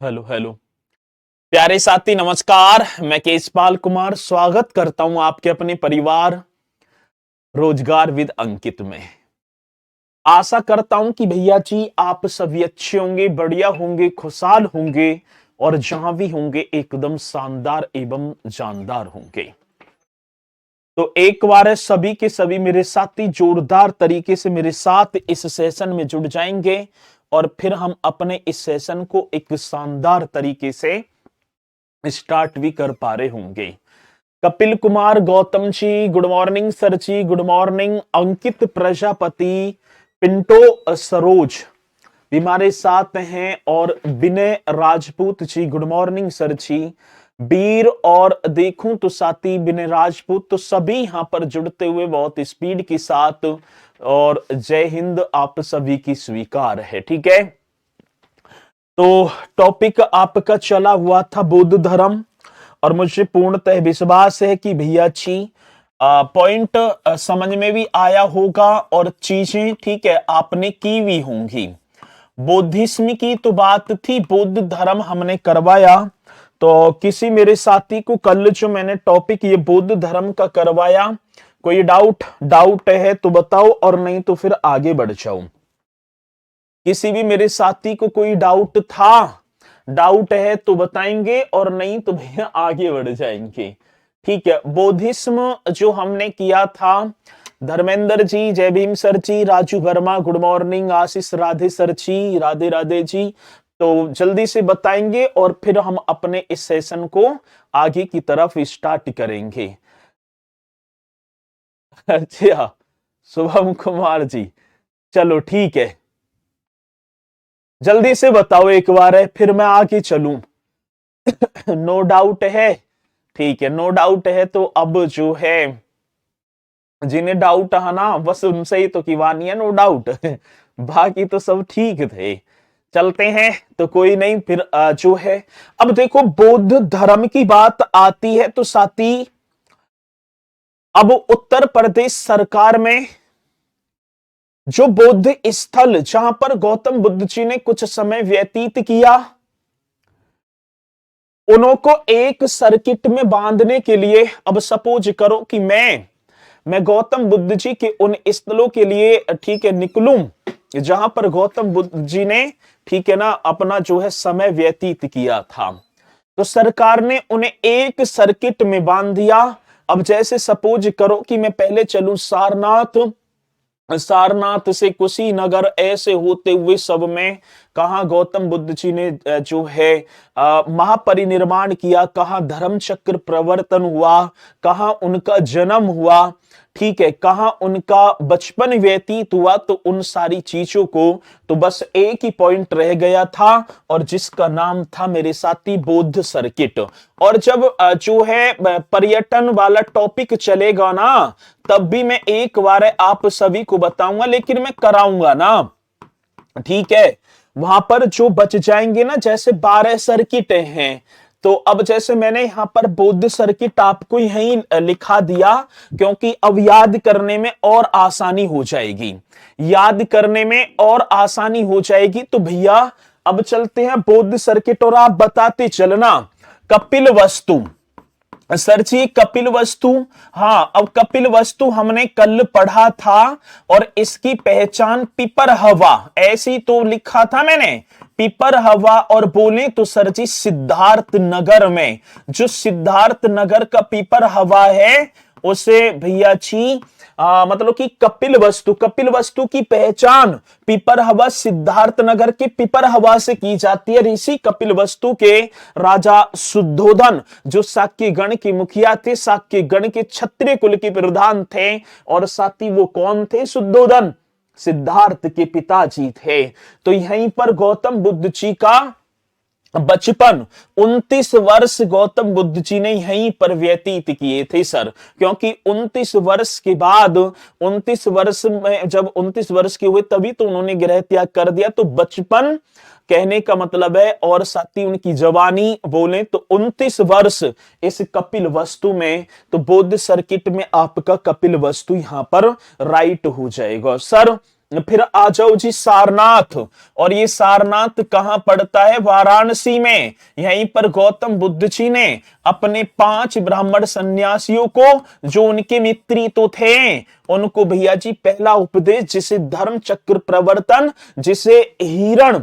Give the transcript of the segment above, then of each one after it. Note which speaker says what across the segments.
Speaker 1: Hello hello. प्यारे साथी नमस्कार। मैं केशपाल कुमार स्वागत करता हूं आपके अपने परिवार रोजगार विद अंकित में। आशा करता हूं कि भैया जी आप सभी अच्छे होंगे, बढ़िया होंगे, खुशहाल होंगे और जहां भी होंगे एकदम शानदार एवं जानदार होंगे। तो एक बार है सभी के सभी मेरे साथी जोरदार तरीके से मेरे साथ इस सेशन में जुड़ जाएंगे और फिर हम अपने इस सेशन को एक शानदार तरीके से स्टार्ट भी कर पा रहे होंगे। Kapil Kumar Gautam ji good morning sir जी, गुड मॉर्निंग। अंकित प्रजापति, पिंटो सरोज भी हमारे साथ हैं और विनय Rajput ji good morning sir जी। वीर और देखूं तो साथी विनय राजपूत तो सभी यहां पर जुड़ते हुए बहुत स्पीड के साथ। और जय हिंद आप सभी की स्वीकार है, ठीक है। तो टॉपिक आपका चला हुआ था बौद्ध धर्म और मुझे पूर्णतः विश्वास है कि भैया जी पॉइंट समझ में भी आया होगा और चीजें ठीक है आपने की भी होंगी। बौद्धिज्म की तो बात थी, बौद्ध धर्म हमने करवाया। तो किसी मेरे साथी को कल जो मैंने टॉपिक ये बौद्ध धर्म का करवाया, कोई डाउट है तो बताओ और नहीं तो फिर आगे बढ़ जाओ। किसी भी मेरे साथी को कोई डाउट है तो बताएंगे और नहीं तो भैया आगे बढ़ जाएंगे। ठीक है, बौद्धिज्म जो हमने किया था, धर्मेंद्र जी जय भीम सर जी, राजू वर्मा गुड मॉर्निंग, आशीष राधे सर जी, राधे राधे जी। तो जल्दी से बताएंगे और फिर हम अपने इस सेशन को आगे की तरफ स्टार्ट करेंगे। अच्छा, शुभम कुमार जी, चलो ठीक है, जल्दी से बताओ एक बार है फिर मैं आगे चलूं। नो डाउट है, ठीक है, नो डाउट है तो अब जो है जिन्हें डाउट है ना बस उनसे ही तो किवानी है नो डाउट। बाकी तो सब ठीक थे। चलते हैं तो कोई नहीं, फिर जो है अब देखो बौद्ध धर्म की बात आती है तो साथी अब उत्तर प्रदेश सरकार में जो बौद्ध स्थल जहां पर गौतम बुद्ध जी ने कुछ समय व्यतीत किया, उनको एक सर्किट में बांधने के लिए, अब सपोज करो कि मैं गौतम बुद्ध जी के उन स्थलों के लिए ठीक है निकलूं जहां पर गौतम बुद्ध जी ने ठीक है ना अपना जो है समय व्यतीत किया था, तो सरकार ने उन्हें एक सर्किट में बांध दिया। अब जैसे सपोज करो कि मैं पहले चलूं सारनाथ से कुशीनगर ऐसे होते हुए सब में कहा गौतम बुद्ध जी ने जो है महापरिनिर्वाण किया, कहा धर्म चक्र प्रवर्तन हुआ, कहा उनका जन्म हुआ, ठीक है, कहा उनका बचपन व्यतीत हुआ। तो उन सारी चीजों को तो बस एक ही पॉइंट रह गया था और जिसका नाम था मेरे साथी बौद्ध सर्किट। और जब जो है पर्यटन वाला टॉपिक चलेगा ना तब भी मैं एक बार आप सभी को बताऊंगा, लेकिन मैं कराऊंगा ना, ठीक है। वहां पर जो बच जाएंगे ना, जैसे 12 सर्किट हैं, तो अब जैसे मैंने यहां पर बौद्ध सर्किट आपको यहीं लिखा दिया क्योंकि अब याद करने में और आसानी हो जाएगी, याद करने में और आसानी हो जाएगी। तो भैया अब चलते हैं बौद्ध सर्किट और आप बताते चलना। कपिल वस्तु सर जी, कपिल वस्तु, हाँ अब कपिल वस्तु हमने कल पढ़ा था और इसकी पहचान पिपर हवा ऐसी तो लिखा था मैंने, पिपर हवा। और बोले तो सर जी सिद्धार्थ नगर में जो सिद्धार्थ नगर का पिपर हवा है उसे भैया जी मतलब कि कपिल वस्तु की पहचान पिपर हवा सिद्धार्थ नगर के पिपर हवा से की जाती है। ऋषि कपिल वस्तु के राजा शुद्धोधन जो शाक्य गण के मुखिया थे, शाक्य गण के क्षत्रिय कुल के प्रधान थे, और साथ ही वो कौन थे? शुद्धोधन सिद्धार्थ के पिताजी थे। तो यहीं पर गौतम बुद्ध जी का बचपन 29 वर्ष गौतम बुद्ध जी ने यहीं पर व्यतीत किए थे सर, क्योंकि 29 वर्ष के बाद 29 वर्ष में जब 29 वर्ष के हुए तभी तो उन्होंने गृह त्याग कर दिया। तो बचपन कहने का मतलब है और साथ ही उनकी जवानी बोले तो 29 वर्ष इस कपिल वस्तु में। तो बौद्ध सर्किट में आपका कपिल वस्तु यहां पर राइट हो जाएगा सर। फिर आ जाओ जी सारनाथ, और ये सारनाथ कहां पड़ता है? वाराणसी में। यहीं पर गौतम बुद्ध जी ने अपने 5 ब्राह्मण सन्यासियों को, जो उनके मित्री तो थे, उनको भैया जी पहला उपदेश, जिसे धर्म चक्र प्रवर्तन, जिसे हिरण,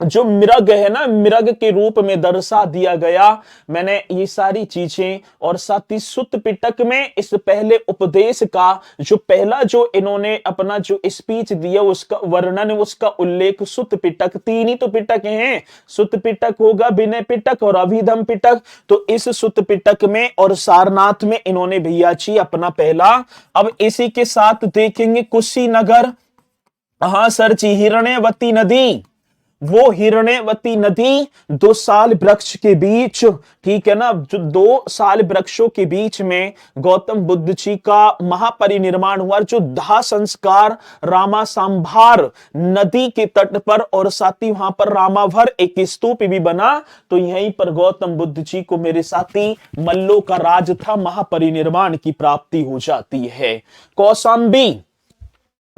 Speaker 1: जो मृग है ना, मृग के रूप में दर्शा दिया गया, मैंने ये सारी चीजें, और साथ ही सुत्त पिटक में इस पहले उपदेश का जो पहला जो इन्होंने अपना जो स्पीच दिया, उसका वर्णन, उसका उल्लेख सुत्त पिटक, 3 ही तो पिटक हैं, सुत्त पिटक होगा, विनय पिटक और अभिधम पिटक, तो इस सुत्त पिटक में और सारनाथ में इन्होंने भैया जी अपना पहला। अब इसी के साथ देखेंगे कुशीनगर। हाँ सर जी, हिरण्यवती नदी, वो हिरण्यवती नदी 2 साल वृक्ष के बीच, ठीक है ना, जो 2 साल वृक्षों के बीच में गौतम बुद्ध जी का महापरिनिर्वाण हुआ, जो दाह संस्कार रामा सांभार नदी के तट पर, और साथ ही वहां पर रामाभर एक स्तूप भी बना, तो यहीं पर गौतम बुद्ध जी को मेरे साथी मल्लों का राज था, महापरिनिर्वाण की प्राप्ति हो जाती है। कौशाम्बी,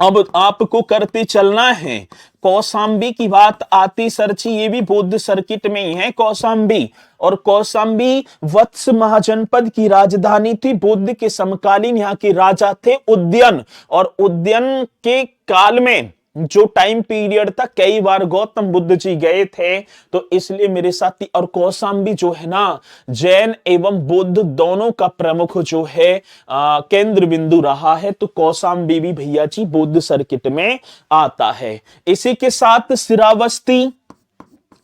Speaker 1: अब आपको करते चलना है। कौशाम्बी की बात आती सरची, ये भी बौद्ध सर्किट में ही है कौशाम्बी, और कौशाम्बी वत्स महाजनपद की राजधानी थी। बुद्ध के समकालीन यहाँ के राजा थे उदयन, और उदयन के काल में जो टाइम पीरियड था, कई बार गौतम बुद्ध जी गए थे, तो इसलिए मेरे साथी, और कौशाम्बी जो है ना, जैन एवं बौद्ध दोनों का प्रमुख जो है केंद्र बिंदु रहा है, तो कौशाम्बी भी भैया जी बौद्ध सर्किट में आता है। इसी के साथ श्रावस्ती,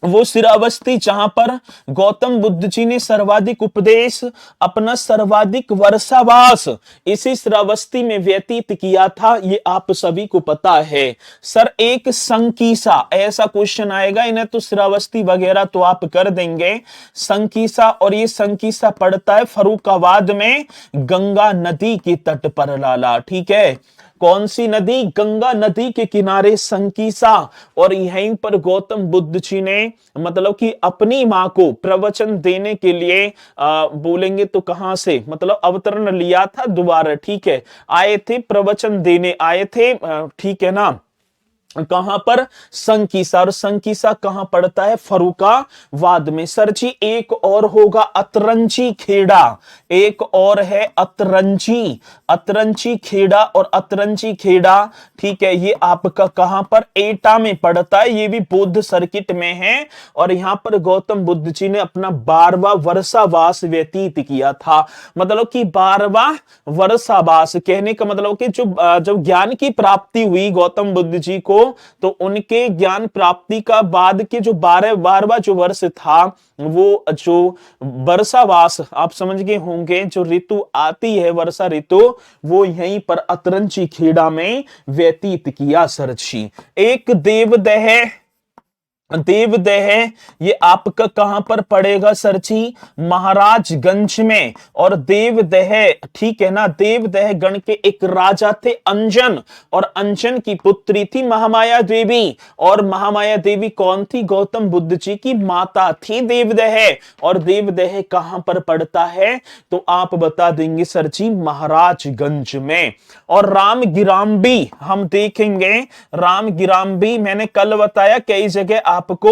Speaker 1: वो श्रावस्ती जहां पर गौतम बुद्ध जी ने सर्वाधिक उपदेश, अपना सर्वाधिक वर्षावास इसी श्रावस्ती में व्यतीत किया था, ये आप सभी को पता है। सर एक संकीसा, ऐसा क्वेश्चन आएगा, इन्हें तो श्रावस्ती वगैरह तो आप कर देंगे, संकीसा, और ये संकीसा पड़ता है फर्रुखाबाद में, गंगा नदी के तट पर लाला, ठीक है। कौन सी नदी? गंगा नदी के किनारे संकीसा, और यहीं पर गौतम बुद्ध जी ने मतलब कि अपनी मां को प्रवचन देने के लिए बोलेंगे तो कहां से, मतलब अवतरण लिया था दोबारा, ठीक है, आए थे प्रवचन देने आए थे, ठीक है ना, कहां पर? संकीसा, और संकीसा कहां पड़ता है? फर्रुखाबाद में। सर जी एक और होगा अतरंजी खेड़ा, एक और है अतरंजी, अतरंजी खेड़ा, और अतरंजी खेड़ा, ठीक है, ये आपका कहां पर? एटा में पड़ता है, ये भी बौद्ध सर्किट में है, और यहां पर गौतम बुद्ध जी ने अपना 12वां वर्षावास व्यतीत किया था। मतलब कि 12वां वर्षावास कहने का मतलब कि जो जब ज्ञान की प्राप्ति हुई गौतम बुद्ध जी को, तो उनके ज्ञान प्राप्ति का बाद के जो 12वां जो वर्ष था, वो जो वर्षावास आप समझ गए होंगे, जो ऋतु आती है वर्षा ऋतु, वो यहीं पर अतरंजी खेड़ा में व्यतीत किया सरजी। एक देवदह, देवदह ये आपका कहां पर पड़ेगा सरजी? महाराजगंज में। और देवदह, ठीक है ना, देवदह गण के एक राजा थे अंजन, और अंजन की पुत्री थी महामाया देवी, और महामाया देवी कौन थी? गौतम बुद्ध जी की माता थी देवदह। और देवदह कहां पर पड़ता है? तो आप बता देंगे सरजी महाराजगंज में। और रामगिराम्बी हम देखेंगे, रामगिराम्बी मैंने कल बताया कई जगह आपको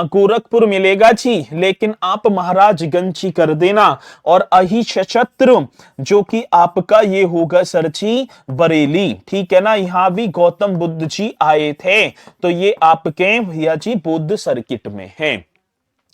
Speaker 1: गोरखपुर मिलेगा जी, लेकिन आप महाराजगंज ही कर देना। और अहिच्छत्र जो कि आपका ये होगा सर जी बरेली, ठीक है ना, यहां भी गौतम बुद्ध जी आए थे, तो ये आपके भैया जी बौद्ध सर्किट में है।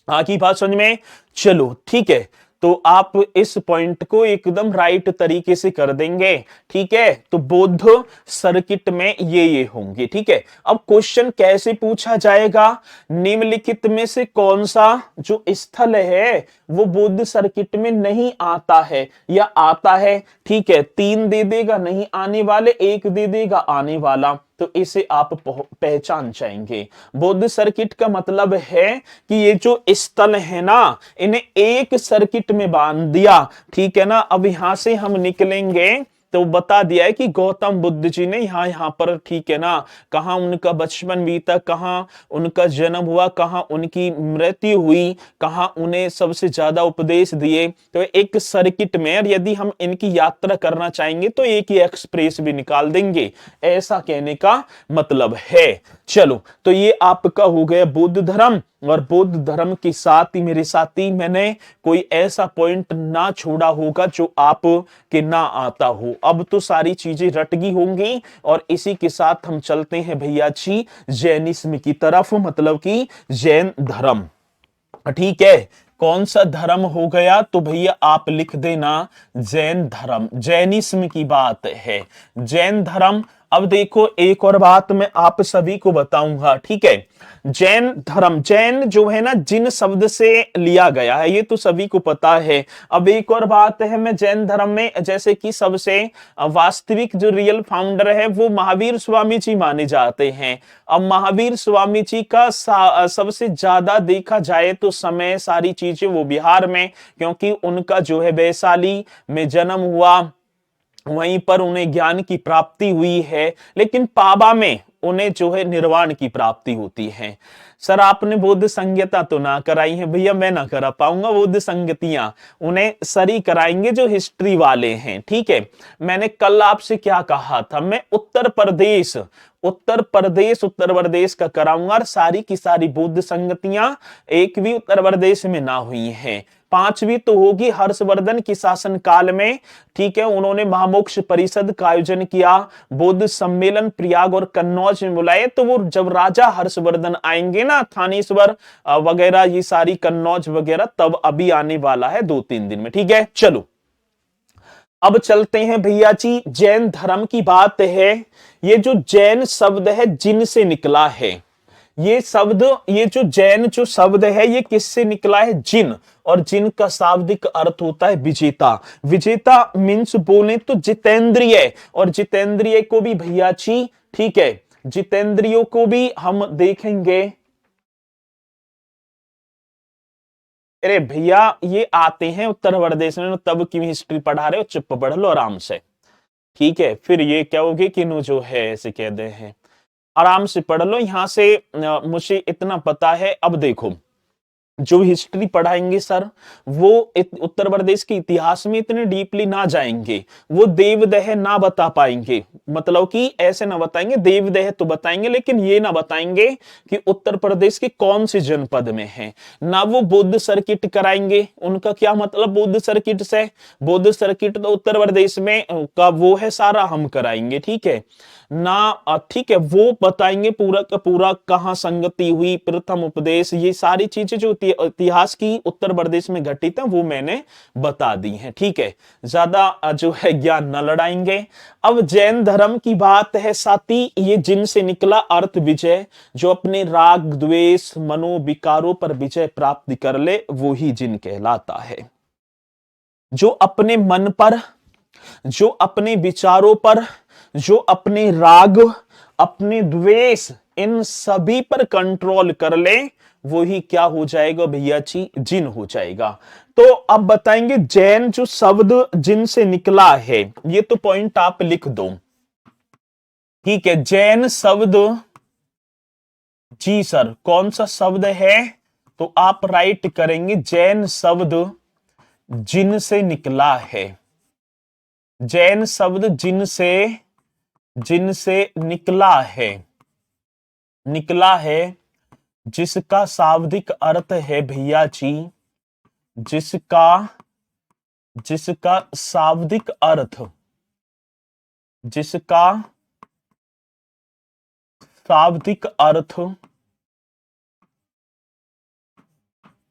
Speaker 1: आगे बात समझ में? चलो ठीक है, तो आप इस पॉइंट को एकदम राइट तरीके से कर देंगे, ठीक है। तो बौद्ध सर्किट में ये होंगे, ठीक है। अब क्वेश्चन कैसे पूछा जाएगा? निम्नलिखित में से कौन सा जो स्थल है वो बौद्ध सर्किट में नहीं आता है या आता है, ठीक है। 3 दे देगा नहीं आने वाले, 1 दे देगा आने वाला, तो इसे आप पहचान जाएंगे। बौद्ध सर्किट का मतलब है कि ये जो स्थल है ना, इन्हें एक सर्किट में बांध दिया, ठीक है ना। अब यहां से हम निकलेंगे तो बता दिया है कि गौतम बुद्ध जी ने यहाँ पर, ठीक है ना, कहाँ उनका बचपन बीता, कहाँ उनका जन्म हुआ, कहाँ उनकी मृत्यु हुई, कहाँ उन्हें सबसे ज्यादा उपदेश दिए। तो एक सर्किट में, और यदि हम इनकी यात्रा करना चाहेंगे तो एक ही एक्सप्रेस भी निकाल देंगे, ऐसा कहने का मतलब है। चलो, तो ये आपका हो गया बौद्ध धर्म। और बौद्ध धर्म के साथ ही मेरे साथी, मैंने कोई ऐसा पॉइंट ना छोड़ा होगा जो आप के ना आता हो। अब तो सारी चीजें रट गई होंगी, और इसी के साथ हम चलते हैं भैया जी जैनिज्म की तरफ, मतलब कि जैन धर्म। ठीक है, कौन सा धर्म हो गया, तो भैया आप लिख देना जैन धर्म, जैनिज्म की बात है, जैन धर्म। अब देखो, एक और बात मैं आप सभी को बताऊंगा, ठीक है। जैन धर्म, जैन जो है ना, जिन शब्द से लिया गया है, ये तो सभी को पता है। अब एक और बात है, मैं जैन धर्म में जैसे कि सबसे वास्तविक जो रियल फाउंडर है वो महावीर स्वामी जी माने जाते हैं। अब महावीर स्वामी जी का सबसे ज्यादा देखा जाए तो समय, सारी चीजें वो बिहार में, क्योंकि उनका जो है वैशाली में जन्म हुआ, वहीं पर उन्हें ज्ञान की प्राप्ति हुई है, लेकिन पाबा में उन्हें जो है निर्वाण की प्राप्ति होती है। सर आपने बौद्ध संहिता तो ना कराई है भैया, मैं ना करा पाऊंगा बौद्ध संगतियां, उन्हें सरी कराएंगे जो हिस्ट्री वाले हैं, ठीक है। मैंने कल आपसे क्या कहा था, मैं उत्तर प्रदेश का कराऊंगा, और सारी की सारी बौद्ध संगतियां एक भी उत्तर प्रदेश में ना हुई हैं। पांचवी तो होगी हर्षवर्धन की शासन काल में, ठीक है, उन्होंने महामोक्ष परिषद का आयोजन किया, बौद्ध सम्मेलन प्रयाग और कन्नौज में बुलाए। तो वो जब राजा हर्षवर्धन आएंगे ना, थानेश्वर वगैरह, ये सारी कन्नौज वगैरह, तब अभी आने वाला है 2-3 दिन में, ठीक है। चलो, अब चलते हैं भैया जी, जैन धर्म की बात है। ये जो जैन शब्द है, जिन से निकला है ये शब्द, ये जो जैन जो शब्द है, ये किससे निकला है, जिन। और जिन का शाब्दिक अर्थ होता है विजेता। विजेता मीन्स बोले तो जितेंद्रिय, और जितेंद्रिय को भी भैया जी, ठीक है, जितेंद्रियों को भी हम देखेंगे। अरे भैया, ये आते हैं उत्तर प्रदेश में, तब की हिस्ट्री पढ़ा रहे हो, चुप पढ़ लो आराम से, ठीक है। फिर ये क्या होगी कि नो जो है ऐसे कहते हैं, आराम से पढ़ लो, यहां से मुझे इतना पता है। अब देखो, जो हिस्ट्री पढ़ाएंगे सर, वो उत्तर प्रदेश के इतिहास में इतने डीपली ना जाएंगे, वो देवदह ना बता पाएंगे, मतलब कि ऐसे ना बताएंगे, देवदह तो बताएंगे, लेकिन ये ना बताएंगे कि उत्तर प्रदेश के कौन से जनपद में है। ना वो बौद्ध सर्किट कराएंगे, उनका क्या मतलब बौद्ध सर्किट से, बौद्ध सर्किट तो उत्तर प्रदेश में का वो है सारा, हम कराएंगे, ठीक है ना, ठीक है। वो बताएंगे पूरा का पूरा कहां संगति हुई, प्रथम उपदेश, ये सारी चीजें जो इतिहास की उत्तर प्रदेश में घटित है, वो मैंने बता दी हैं, ठीक है। ज्यादा जो है ज्ञान न लड़ाएंगे। अब जैन धर्म की बात है साथी, ये जिन से निकला अर्थ विजय, जो अपने राग द्वेष मनोविकारों पर विजय प्राप्त कर ले, वो ही जिन कहलाता है। जो अपने मन पर, जो अपने विचारों पर, जो अपने राग, अपने द्वेष, इन सभी पर कंट्रोल कर ले, वो ही क्या हो जाएगा भैया जी, जिन हो जाएगा। तो अब बताएंगे जैन जो शब्द जिन से निकला है, ये तो पॉइंट आप लिख दो, ठीक है। जैन शब्द, जी सर कौन सा शब्द है, तो आप राइट करेंगे जैन शब्द जिन से निकला है। जैन शब्द जिन से निकला है, निकला है, जिसका शाब्दिक अर्थ है भैया जी, जिसका शाब्दिक अर्थ, जिसका शाब्दिक अर्थ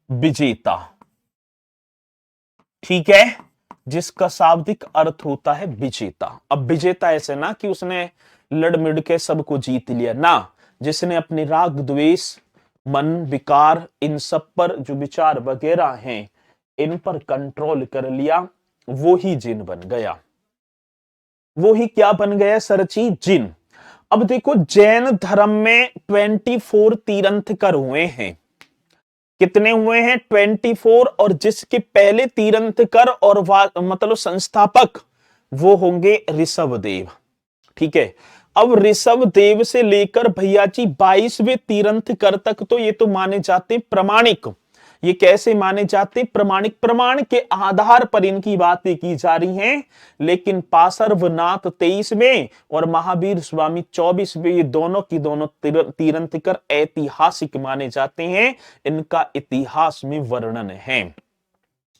Speaker 1: विजेता, ठीक है, जिसका शाब्दिक अर्थ होता है विजेता। अब विजेता ऐसे ना कि उसने लड़ मिड़ के सबको जीत लिया ना, जिसने अपने राग द्वेष मन विकार, इन सब पर जो विचार वगैरह हैं, इन पर कंट्रोल कर लिया, वो ही जिन बन गया। वो ही क्या बन गया सरची, जिन। अब देखो, जैन धर्म में 24 तीर्थंकर हुए हैं। कितने हुए हैं, 24। और जिसके पहले तीर्थंकर और मतलब संस्थापक वो होंगे ऋषभ देव। ठीक है, अब ऋषभ देव से लेकर भैया जी 22वें तीर्थंकर तक तो ये तो माने जाते प्रमाणिक। ये कैसे माने जाते प्रमाणिक? प्रमाण के आधार पर इनकी बातें की जा रही हैं। लेकिन पार्श्वनाथ 23वें और महावीर स्वामी 24वें, ये दोनों की दोनों तीर्थंकर ऐतिहासिक माने जाते हैं। इनका इतिहास में वर्णन है।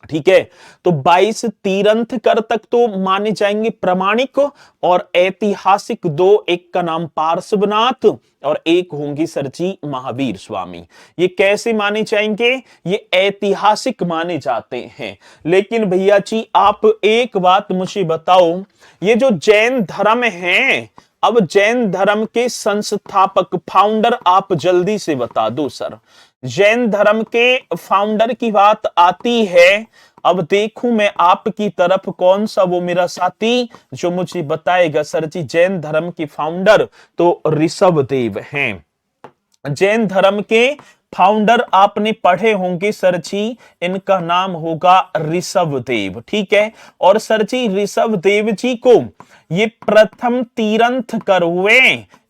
Speaker 1: ठीक है, तो 22 तीर्थंकर तक तो माने जाएंगे प्रमाणिक और ऐतिहासिक दो, एक का नाम पार्श्वनाथ और एक होंगे सर जी महावीर स्वामी। ये कैसे माने जाएंगे? ये ऐतिहासिक माने जाते हैं। लेकिन भैया जी आप एक बात मुझे बताओ, ये जो जैन धर्म है, अब जैन धर्म के संस्थापक फाउंडर आप जल्दी से बता दो सर। जैन धर्म के फाउंडर की बात आती है, अब देखूं मैं आपकी तरफ कौन सा वो मेरा साथी जो मुझे बताएगा। सर जी जैन धर्म के फाउंडर तो ऋषभ देव हैं। जैन धर्म के फाउंडर आपने पढ़े होंगे सर जी, इनका नाम होगा ऋषभ देव। ठीक है, और सर जी ऋषभ देव जी को ये प्रथम तीर्थंकर हुए।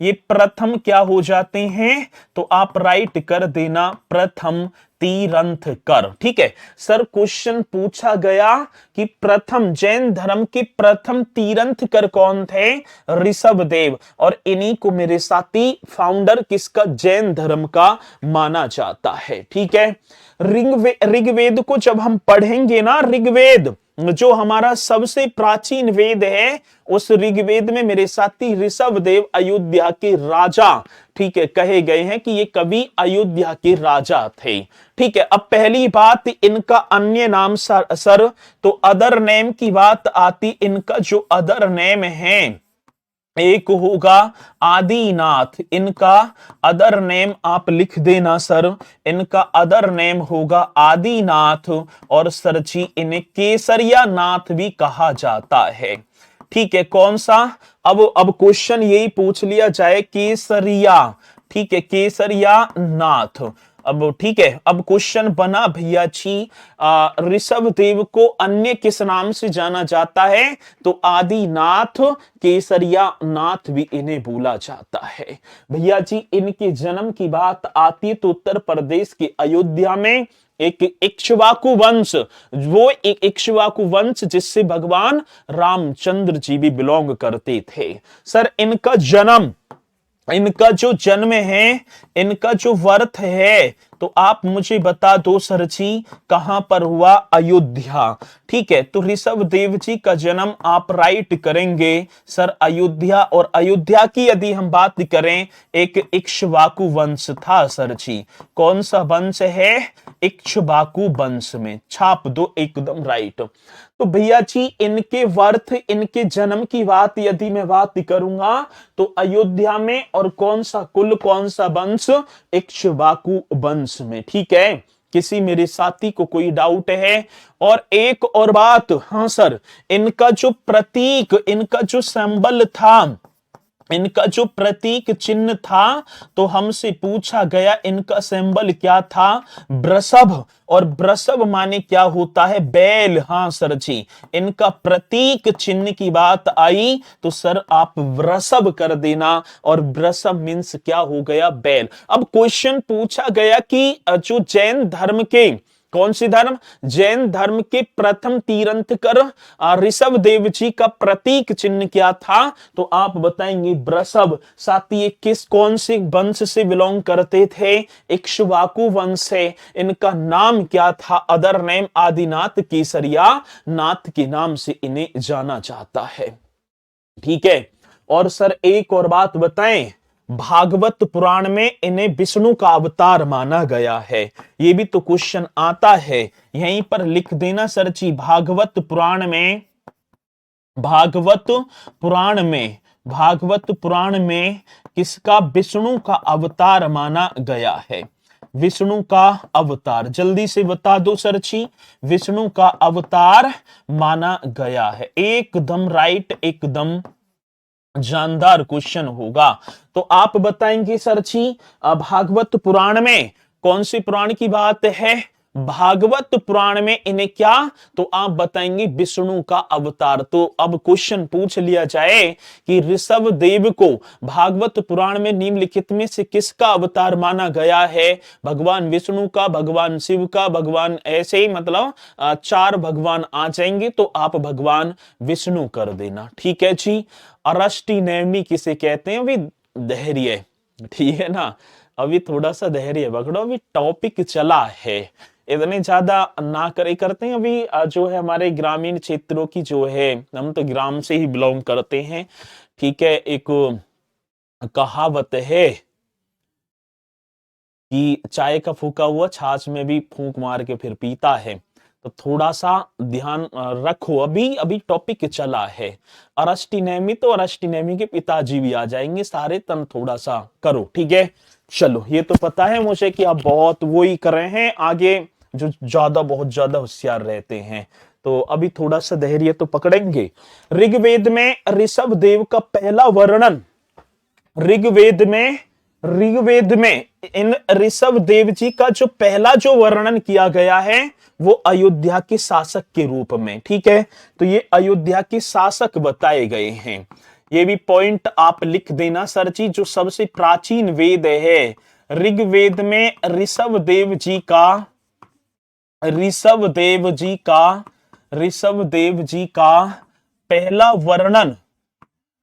Speaker 1: ये प्रथम क्या हो जाते हैं? तो आप राइट कर देना प्रथम तीर्थंकर। ठीक है सर, क्वेश्चन पूछा गया कि प्रथम जैन धर्म के प्रथम तीर्थंकर कौन थे? ऋषभ देव। और इन्हीं को मेरे साथी फाउंडर किसका? जैन धर्म का माना जाता है। ठीक है, ऋग्वेद को जब हम पढ़ेंगे ना, ऋग्वेद जो हमारा सबसे प्राचीन वेद है, उस ऋग्वेद में मेरे साथी ऋषभ देव अयोध्या के राजा, ठीक है, कहे गए हैं कि ये कवि अयोध्या के राजा थे। ठीक है, अब पहली बात इनका अन्य नाम सर तो अदर नेम की बात आती। इनका जो अदर नेम है एक होगा आदिनाथ। इनका अदर नेम आप लिख देना सर, इनका अदर नेम होगा आदिनाथ। और सर जी इन्हें केसरिया नाथ भी कहा जाता है। ठीक है, कौन सा? अब क्वेश्चन यही पूछ लिया जाए केसरिया। ठीक है, केसरिया नाथ। अब ठीक है, अब क्वेश्चन बना भैया जी ऋषभ देव को अन्य किस नाम से जाना जाता है? तो आदिनाथ, केसरिया नाथ भी इन्हें बोला जाता है। भैया जी इनके जन्म की बात आती है तो उत्तर प्रदेश के अयोध्या में एक इक्ष्वाकु वंश, वो एक इक्ष्वाकु वंश जिससे भगवान रामचंद्र जी भी बिलोंग करते थे। सर इनका जन्म, इनका जो जन्म है, इनका जो वर्थ है, तो आप मुझे बता दो सर जी कहां पर हुआ? अयोध्या। ठीक है, तो ऋषभ देव जी का जन्म आप राइट करेंगे सर अयोध्या। और अयोध्या की यदि हम बात करें, एक इक्ष्वाकु वंश था सर जी। कौन सा वंश है? इक्ष्वाकु वंश में। छाप दो एकदम राइट। तो भैया जी इनके वर्थ, इनके जन्म की बात यदि मैं बात करूंगा तो अयोध्या में, और कौन सा कुल, कौन सा वंश? इक्ष्वाकु वंश में। ठीक है, किसी मेरे साथी को कोई डाउट है? और एक और बात, हाँ सर, इनका जो प्रतीक, इनका जो सिंबल था, इनका जो प्रतीक चिन्ह था, तो हमसे पूछा गया इनका सिंबल क्या था? वृषभ। और वृषभ माने क्या होता है? बैल। हाँ सर जी, इनका प्रतीक चिन्ह की बात आई तो सर आप वृषभ कर देना। और वृषभ मींस क्या हो गया? बैल। अब क्वेश्चन पूछा गया कि जो जैन धर्म के, कौन सी धर्म? जैन धर्म के प्रथम तीर्थंकर ऋषभ देव जी का प्रतीक चिन्ह क्या था? तो आप बताएंगे वृषभ। साथ ही किस, कौन से वंश से बिलोंग करते थे? इक्ष्वाकु वंश से। इनका नाम क्या था? अदर नेम आदिनाथ, केसरिया नाथ के नाम से इन्हें जाना जाता है। ठीक है, और सर एक और बात बताएं, भागवत पुराण में इन्हें विष्णु का अवतार माना गया है। ये भी तो क्वेश्चन आता है, यहीं पर लिख देना सर जी। भागवत पुराण में, भागवत पुराण में, भागवत पुराण में किसका? विष्णु का अवतार माना गया है। विष्णु का अवतार जल्दी से बता दो सर जी। विष्णु का अवतार माना गया है। एकदम राइट, एकदम जानदार क्वेश्चन होगा। तो आप बताएंगे सर जी भागवत पुराण में कौन सी पुराण की बात है? भागवत पुराण में इन्हें क्या, तो आप बताएंगे विष्णु का अवतार। तो अब क्वेश्चन पूछ लिया जाए कि ऋषभ देव को भागवत पुराण में निम्नलिखित में से किसका अवतार माना गया है, भगवान विष्णु का, भगवान शिव का, भगवान ऐसे ही मतलब चार भगवान आ जाएंगे, तो आप भगवान विष्णु कर देना। ठीक है जी। अरष्टी नेमी किसे कहते हैं, अभी धैर्य, ठीक है ना, अभी थोड़ा सा धैर्य पकड़ो, अभी टॉपिक चला है, इतने ज्यादा ना करे करते हैं। अभी जो है हमारे ग्रामीण क्षेत्रों की जो है, हम तो ग्राम से ही बिलोंग करते हैं, ठीक है। एक कहावत है कि चाय का फूका हुआ छाछ में भी फूंक मार के फिर पीता है। तो थोड़ा सा ध्यान रखो, अभी अभी टॉपिक चला है। अरष्टी नेमी, तो अरष्टी नेमी के पिताजी भी आ जाएंगे सारे, तन थोड़ा सा करो, ठीक है। चलो, ये तो पता है मुझे कि आप बहुत वो ही कर रहे हैं आगे, जो ज्यादा बहुत ज्यादा होशियार रहते हैं। तो अभी थोड़ा सा धैर्य तो पकड़ेंगे। ऋग्वेद में ऋषभ देव का पहला वर्णन, ऋग्वेद में इन ऋषभ देव जी का जो पहला जो वर्णन किया गया है वो अयोध्या के शासक के रूप में, ठीक है। तो ये अयोध्या के शासक बताए गए हैं। ये भी पॉइंट आप लिख देना सर जी। जो सबसे प्राचीन वेद है ऋग्वेद में ऋषभ देव जी का पहला वर्णन,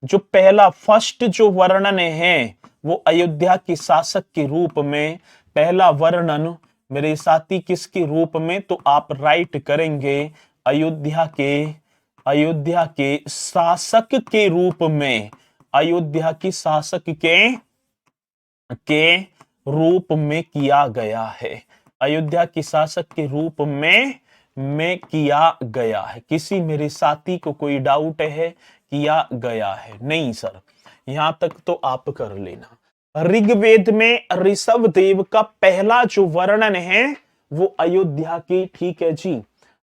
Speaker 1: जो पहला फर्स्ट जो वर्णन है वो अयोध्या के शासक के रूप में, पहला वर्णन मेरे साथी किसके रूप में, तो आप राइट करेंगे अयोध्या के शासक के रूप में, अयोध्या के शासक के रूप में किया गया है, अयोध्या के शासक के रूप में किया गया है। किसी मेरे साथी को कोई डाउट है, किया गया है? नहीं सर, यहां तक तो आप कर लेना। ऋग्वेद में ऋषभ देव का पहला जो वर्णन है वो अयोध्या की, ठीक है जी,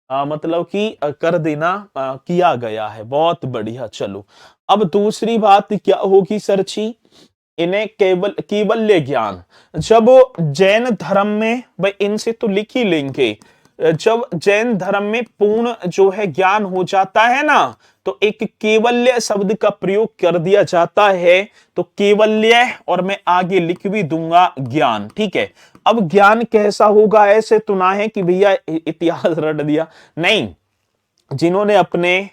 Speaker 1: मतलब कि कर देना, किया गया है। बहुत बढ़िया। चलो, अब दूसरी बात क्या होगी सर जी, इन्हें केवल्य ज्ञान, जब जैन धर्म में, भाई इनसे तो लिख ही लेंगे, जब जैन धर्म में पूर्ण जो है ज्ञान हो जाता है ना, तो एक केवल्य शब्द का प्रयोग कर दिया जाता है। तो केवल्य, और मैं आगे लिख भी दूंगा ज्ञान, ठीक है। अब ज्ञान कैसा होगा, ऐसे तो ना है कि भैया इतिहास रट दिया, नहीं, जिन्होंने अपने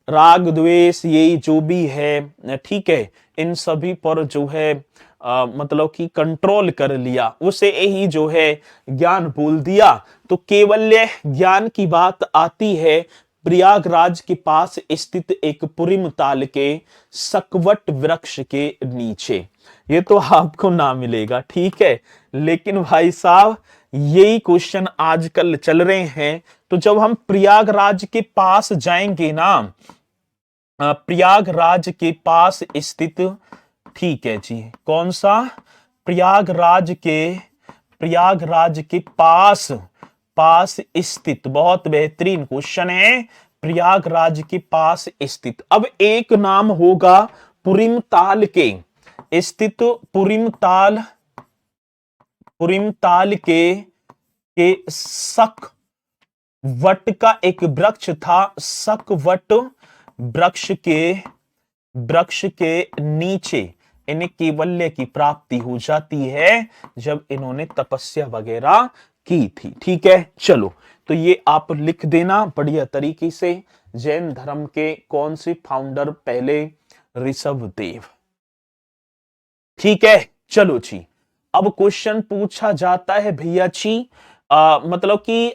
Speaker 1: राग द्वेष यही जो भी है, ठीक है, इन सभी पर जो है मतलब कि कंट्रोल कर लिया, उसे ही जो है ज्ञान बोल दिया। तो केवल्य ज्ञान की बात आती है प्रयागराज के पास स्थित एक पुरिम ताल के सकवट वृक्ष के नीचे। ये तो आपको ना मिलेगा, ठीक है, लेकिन भाई साहब यही क्वेश्चन आजकल चल रहे हैं। तो जब हम प्रयागराज के पास जाएंगे ना, प्रयागराज के पास स्थित, ठीक है जी, कौन सा, प्रयागराज के पास स्थित, बहुत बेहतरीन क्वेश्चन है, प्रयागराज के पास स्थित। अब एक नाम होगा पुरिमताल के स्थित, पुरिमताल के सक वट का एक वृक्ष था, सक वट वृक्ष के नीचे इन्हें केवल्य की प्राप्ति हो जाती है जब इन्होंने तपस्या वगैरह की थी, ठीक है। चलो, तो ये आप लिख देना बढ़िया तरीके से। जैन धर्म के कौन से फाउंडर पहले, ऋषभ देव, ठीक है। चलो जी, अब क्वेश्चन पूछा जाता है भैया जी, मतलब कि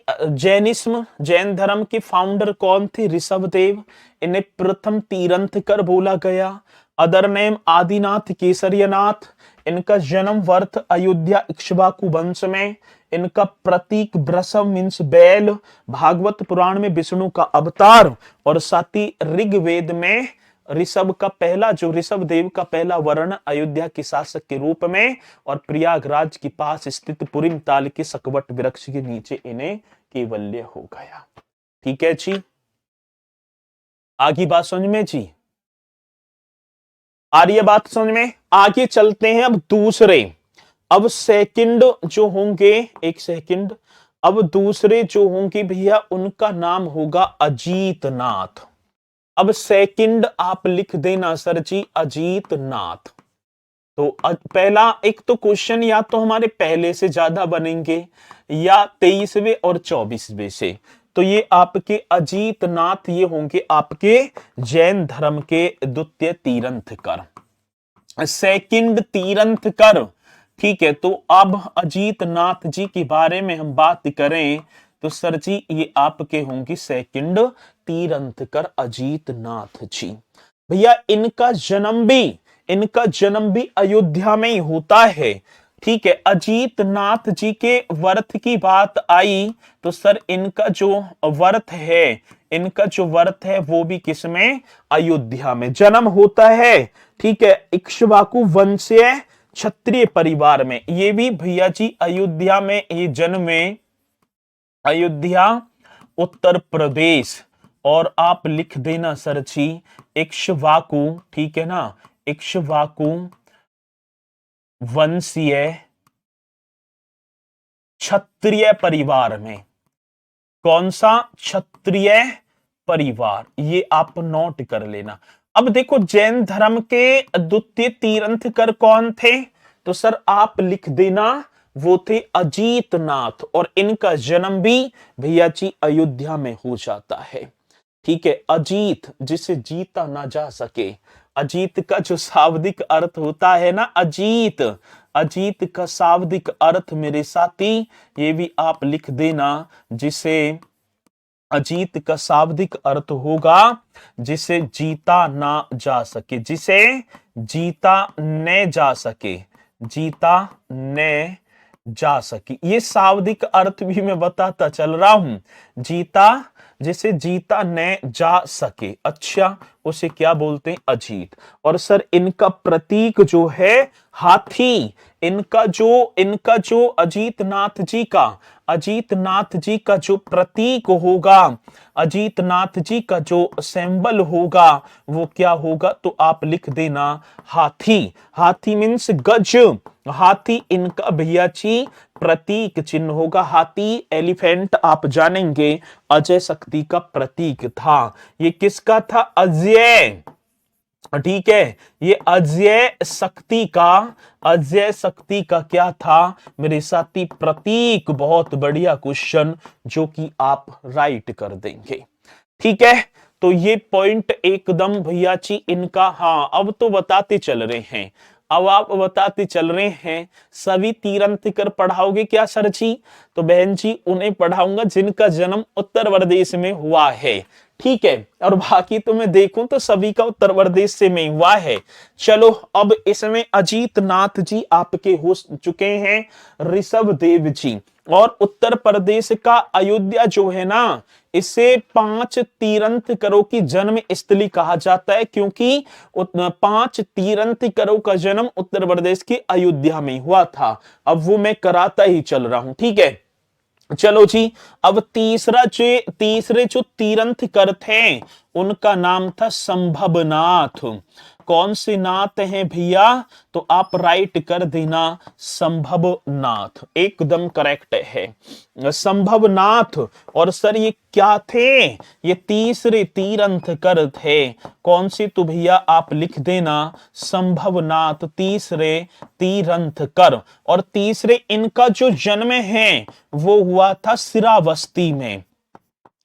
Speaker 1: जैन धर्म के फाउंडर कौन थे, ऋषभ देव। इन्हें प्रथम तीरंथकर बोला गया, अदर नेम आदिनाथ केसरियनाथ। इनका जन्म वर्थ अयोध्या इक्ष्वाकु वंश में। इनका प्रतीक वृषभ मीन्स बैल। भागवत पुराण में विष्णु का अवतार, और साथ ही ऋग्वेद में ऋषभ देव का पहला वर्ण अयोध्या के शासक के रूप में, और प्रयागराज के पास स्थित पुरिम ताल के सकवट वृक्ष के नीचे इन्हें केवल्य हो गया, ठीक है जी। आगे बात समझ में जी, आ रही है बात समझ में? आगे चलते हैं अब दूसरे, अब सेकंड जो होंगे, एक सेकंड, अब दूसरे जो होंगे भैया उनका नाम होगा अजीतनाथ। अब सेकंड आप लिख देना सर जी अजीतनाथ। तो पहला एक तो क्वेश्चन या तो हमारे पहले से ज्यादा बनेंगे या 23वें और 24वें से। तो ये आपके अजीतनाथ ये होंगे आपके जैन धर्म के द्वितीय तीर्थंकर, सेकंड तीर्थंकर। ठीक है, तो अब अजीतनाथ जी के बारे में हम बात करें तो सर जी ये आपके होंगे सेकंड तीर्थंकर अजीतनाथ जी। भैया इनका जन्म भी अयोध्या में ही होता है। ठीक है, अजीतनाथ जी के वर्थ की बात आई तो सर इनका जो वर्थ है वो भी किसमें, अयोध्या में जन्म होता है। ठीक है, इक्ष्वाकु वंशीय क्षत्रिय परिवार में, ये भी भैया जी अयोध्या में ये जन्मे, अयोध्या उत्तर प्रदेश। और आप लिख देना सर जी इक्ष्वाकु, ठीक है ना, इक्ष्वाकु वंशीय क्षत्रिय परिवार में। कौन सा, क्षत्रिय परिवार, ये आप नोट कर लेना। अब देखो जैन धर्म के द्वितीय तीर्थंकर कौन थे, तो सर आप लिख देना वो थे अजीतनाथ, और इनका जन्म भी भैया जी अयोध्या में हो जाता है। ठीक है, अजीत जिसे जीता ना जा सके, अजीत का जो शाब्दिक अर्थ होता है ना अजीत, अजीत का शाब्दिक अर्थ मेरे साथी ये भी आप लिख देना, जिसे अजीत का शाब्दिक अर्थ होगा जिसे जीता ना जा सके, जिसे जीता न जा सके, जीता न जा सके। ये शाब्दिक अर्थ भी मैं बताता चल रहा हूं, जीता, जिसे जीता न जा सके, अच्छा उसे क्या बोलते हैं, अजीत। और सर इनका प्रतीक जो है हाथी, इनका जो अजीतनाथ जी का जो प्रतीक होगा, अजीतनाथ जी का जो सिंबल होगा वो क्या होगा, तो आप लिख देना हाथी। हाथी मीन्स गज, हाथी इनका भैया जी प्रतीक चिन्ह होगा। हाथी एलिफेंट आप जानेंगे अजय शक्ति का प्रतीक था। ये किसका था, अजय, ठीक है, ये अजय शक्ति का क्या था मेरे साथी, प्रतीक। बहुत बढ़िया क्वेश्चन जो कि आप राइट कर देंगे। ठीक है, तो ये पॉइंट एकदम भैया जी इनका, हाँ अब तो बताते चल रहे हैं, अब आप बताते चल रहे हैं। सभी तीर्थंकर पढ़ाओगे क्या सर जी, तो बहन जी उन्हें पढ़ाऊंगा जिनका जन्म उत्तर प्रदेश में हुआ है। ठीक है, और बाकी तो मैं देखूं तो सभी का उत्तर प्रदेश से में हुआ है। चलो अब इसमें अजीतनाथ जी आपके हो चुके हैं ऋषभ देव जी, और उत्तर प्रदेश का अयोध्या जो है ना, इसे 5 तीर्थंकरों की जन्म स्थली कहा जाता है, क्योंकि 5 तीर्थंकरों का जन्म उत्तर प्रदेश की अयोध्या में हुआ था। अब वो मैं कराता ही चल रहा हूं। ठीक है, चलो जी, अब तीसरे जो तीर्थंकर थे उनका नाम था संभवनाथ। कौन से नाथ हैं भैया, तो आप राइट कर देना संभवनाथ, एकदम करेक्ट है संभवनाथ। और सर ये क्या थे, ये तीसरे तीर्थंकर थे। कौन से, तो भैया आप लिख देना संभवनाथ, तीसरे तीर्थंकर। और तीसरे इनका जो जन्म है वो हुआ था श्रावस्ती में।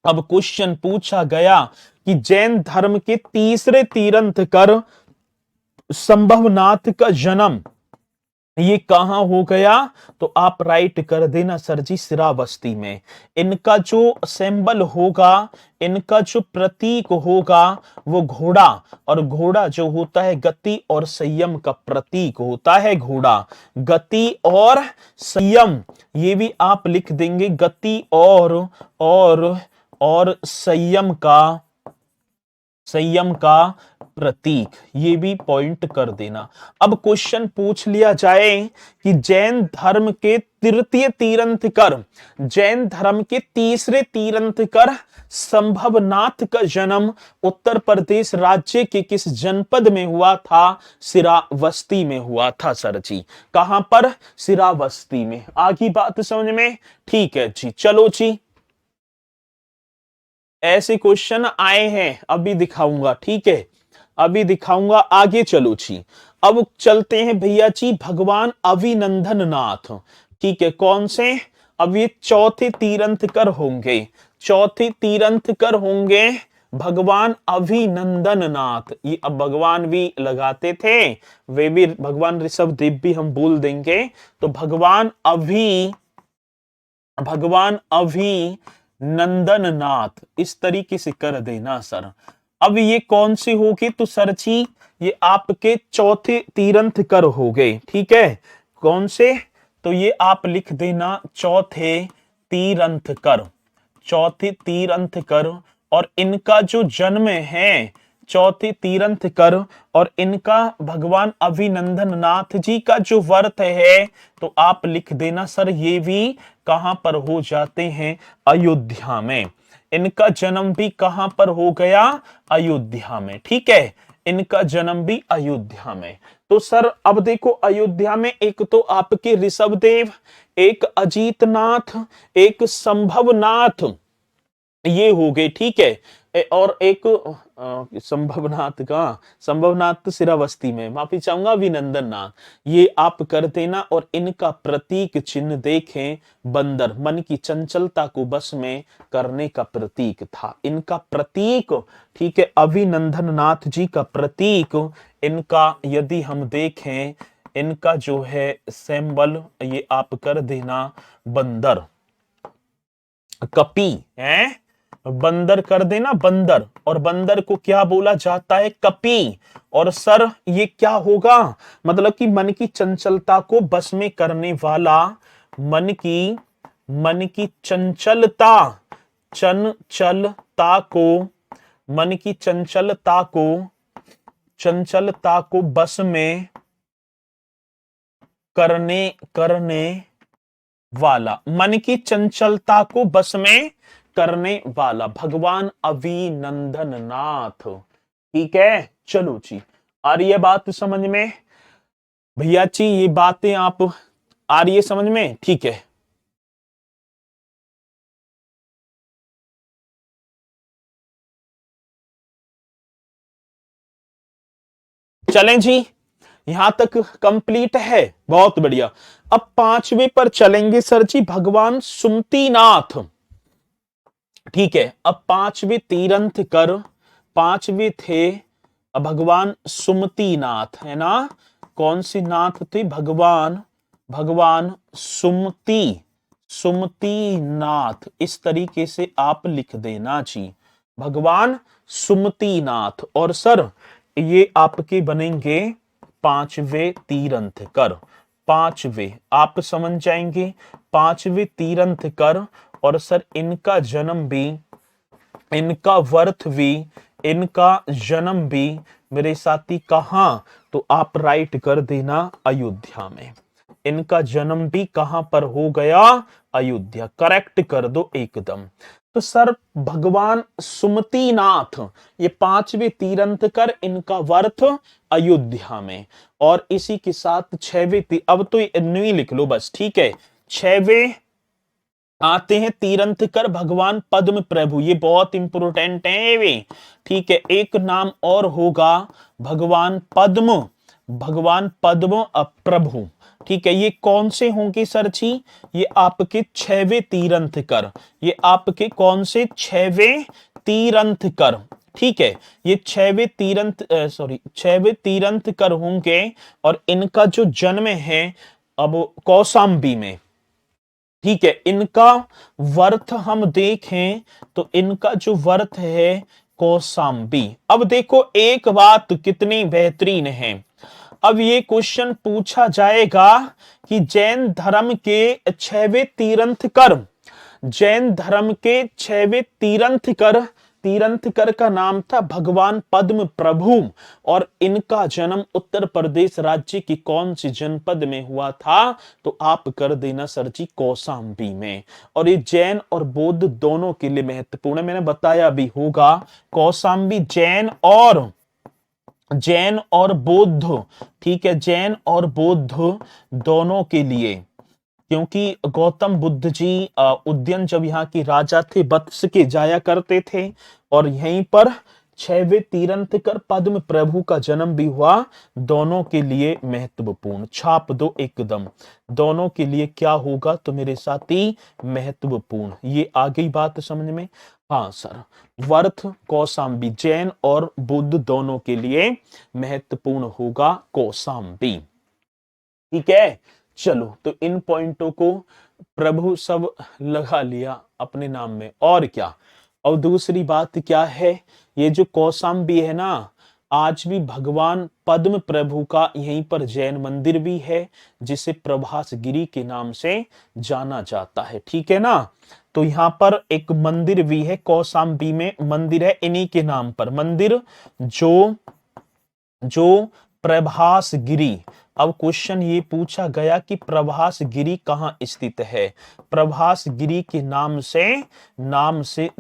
Speaker 1: अब क्वेश्चन पूछा गया कि जैन धर्म के तीसरे तीर्थंकर संभवनाथ का जन्म ये कहां हो गया, तो आप राइट कर देना सर जी श्रावस्ती में। इनका जो सिंबल होगा, इनका जो प्रतीक होगा वो घोड़ा, और घोड़ा जो होता है गति और संयम का प्रतीक होता है, घोड़ा गति और संयम, ये भी आप लिख देंगे, गति और संयम का प्रतीक, ये भी पॉइंट कर देना। अब क्वेश्चन पूछ लिया जाए कि जैन धर्म के तृतीय तीर्थंकर, जैन धर्म के तीसरे तीर्थंकर संभवनाथ का जन्म उत्तर प्रदेश राज्य के किस जनपद में हुआ था? श्रावस्ती में हुआ था सर जी। कहां पर? श्रावस्ती में। आगे बात समझ में? ठीक है जी, चलो जी, ऐसे क्वेश्चन आए हैं, अभी दिखाऊंगा, ठीक है, अभी दिखाऊंगा। आगे चलो जी, अब चलते हैं भैया जी भगवान अभिनंदन नाथ, ठीक है, कौन से? अब ये चौथे तीर्थंकर होंगे, चौथे तीर्थंकर होंगे भगवान अभिनंदन नाथ। ये अब भगवान भी लगाते थे, वे भी भगवान ऋषभ देव भी हम बोल देंगे। तो भगवान अभिनंदन नाथ इस तरीके से कर देना सर। अब ये कौन से हो गए? तो सर जी ये आपके चौथे तीर्थंकर हो गए, ठीक है, कौन से? तो ये आप लिख देना चौथे तीर्थंकर, चौथे तीर्थंकर। और इनका जो जन्म है, चौथे तीर्थंकर, और इनका भगवान अभिनंदन नाथ जी का जो व्रत है, तो आप लिख देना सर ये भी कहां पर हो जाते हैं? अयोध्या में। इनका जन्म भी कहां पर हो गया? अयोध्या में, ठीक है, इनका जन्म भी अयोध्या में। तो सर अब देखो, अयोध्या में एक तो आपके ऋषभदेव, एक अजीतनाथ, एक संभवनाथ, ये हो गए, ठीक है, और एक संभवनाथ का, संभवनाथ तो श्रावस्ती में, माफी चाहूंगा, अभिनंदन नाथ, ये आप कर देना। और इनका प्रतीक चिन्ह देखें, बंदर, मन की चंचलता को बस में करने का प्रतीक था इनका प्रतीक, ठीक है, अभिनंदन नाथ जी का प्रतीक, इनका यदि हम देखें, इनका जो है सिंबल, ये आप कर देना बंदर, कपी है, बंदर कर देना, बंदर। और बंदर को क्या बोला जाता है? कपी। और सर ये क्या होगा? मतलब कि मन की चंचलता को बस में करने वाला, मन की चंचलता, चंचलता को, मन की चंचलता को बस में करने वाला, मन की चंचलता को बस में करने वाला भगवान अभिनंदन नाथ, ठीक है। चलो जी, आ रही है बात समझ में भैया जी? ये बातें आप आ रही है समझ में? ठीक है, चलें जी, यहां तक कंप्लीट है, बहुत बढ़िया। अब पांचवें पर चलेंगे सर जी, भगवान सुमतिनाथ, ठीक है। अब पांचवें तीर्थंकर, पांचवें थे भगवान सुमतिनाथ, है ना? कौन सी नाथ थे? भगवान सुमतिनाथ, इस तरीके से आप लिख देना जी, भगवान सुमतिनाथ। और सर ये आपके बनेंगे पांचवें तीर्थंकर, पांचवें आप समझ जाएंगे, पांचवें तीर्थंकर। और सर इनका जन्म भी, इनका वर्थ भी, इनका जन्म भी मेरे साथी कहां? तो आप राइट कर देना अयोध्या में। इनका जन्म भी कहां पर हो गया? अयोध्या, करेक्ट कर दो एकदम। तो सर भगवान सुमतिनाथ ये पांचवें तीर्थंकर, इनका वर्थ अयोध्या में। और इसी के साथ छठवें, अब तो नहीं लिख लो बस, ठीक है। छठवें आते हैं तीर्थंकर भगवान पद्म प्रभु, ये बहुत इंपोर्टेंट है वे, ठीक है। एक नाम और होगा भगवान पद्म प्रभु, ठीक है। ये कौन से होंगे सर जी? ये आपके छठवें तीर्थंकर, ये आपके कौन से? छठवें तीर्थंकर, ठीक है। ये छठवें तीर्थंकर होंगे। और इनका जो जन्म है अब कौशाम्बी में, ठीक है। इनका वर्थ हम देखें तो इनका जो वर्थ है कौशाम्बी। अब देखो एक बात कितनी बेहतरीन है, अब ये क्वेश्चन पूछा जाएगा कि जैन धर्म के छठवें तीर्थंकर, जैन धर्म के छठवें तीर्थंकर, तीर्थंकर का नाम था भगवान पद्म प्रभु और इनका जन्म उत्तर प्रदेश राज्य की कौन सी जनपद में हुआ था? तो आप कर देना सर जी कौशाम्बी में। और ये जैन और बौद्ध दोनों के लिए महत्वपूर्ण है, मैंने बताया भी होगा। कौशाम्बी जैन और बौद्ध, ठीक है, जैन और बौद्ध दोनों के लिए, क्योंकि गौतम बुद्ध जी उज्जैन जब यहाँ के राजा थे वत्स के जाया करते थे और यहीं पर 6वें तीर्थंकर पद्म प्रभु का जन्म भी हुआ। दोनों के लिए महत्वपूर्ण, छाप दो एकदम, दोनों के लिए क्या होगा तो मेरे साथी महत्वपूर्ण। ये आ गई बात समझ में? हाँ सर, वर्थ कौशाम्बी, जैन और बुद्ध दोनों के लिए महत्वपूर्ण होगा कौशाम्बी। ठीक है, चलो तो इन पॉइंटों को प्रभु सब लगा लिया अपने नाम में, और क्या। और दूसरी बात क्या है, ये जो कौशाम्बी है ना, आज भी भगवान पद्म प्रभु का यहीं पर जैन मंदिर भी है जिसे प्रभास गिरी के नाम से जाना जाता है। ठीक है ना, तो यहाँ पर एक मंदिर भी है, कौशाम्बी में मंदिर है इन्हीं के नाम पर, मंदिर जो प्रभास गिरी। अब क्वेश्चन ये पूछा गया कि प्रभास गिरी कहाँ स्थित है? प्रभास गिरी के नाम से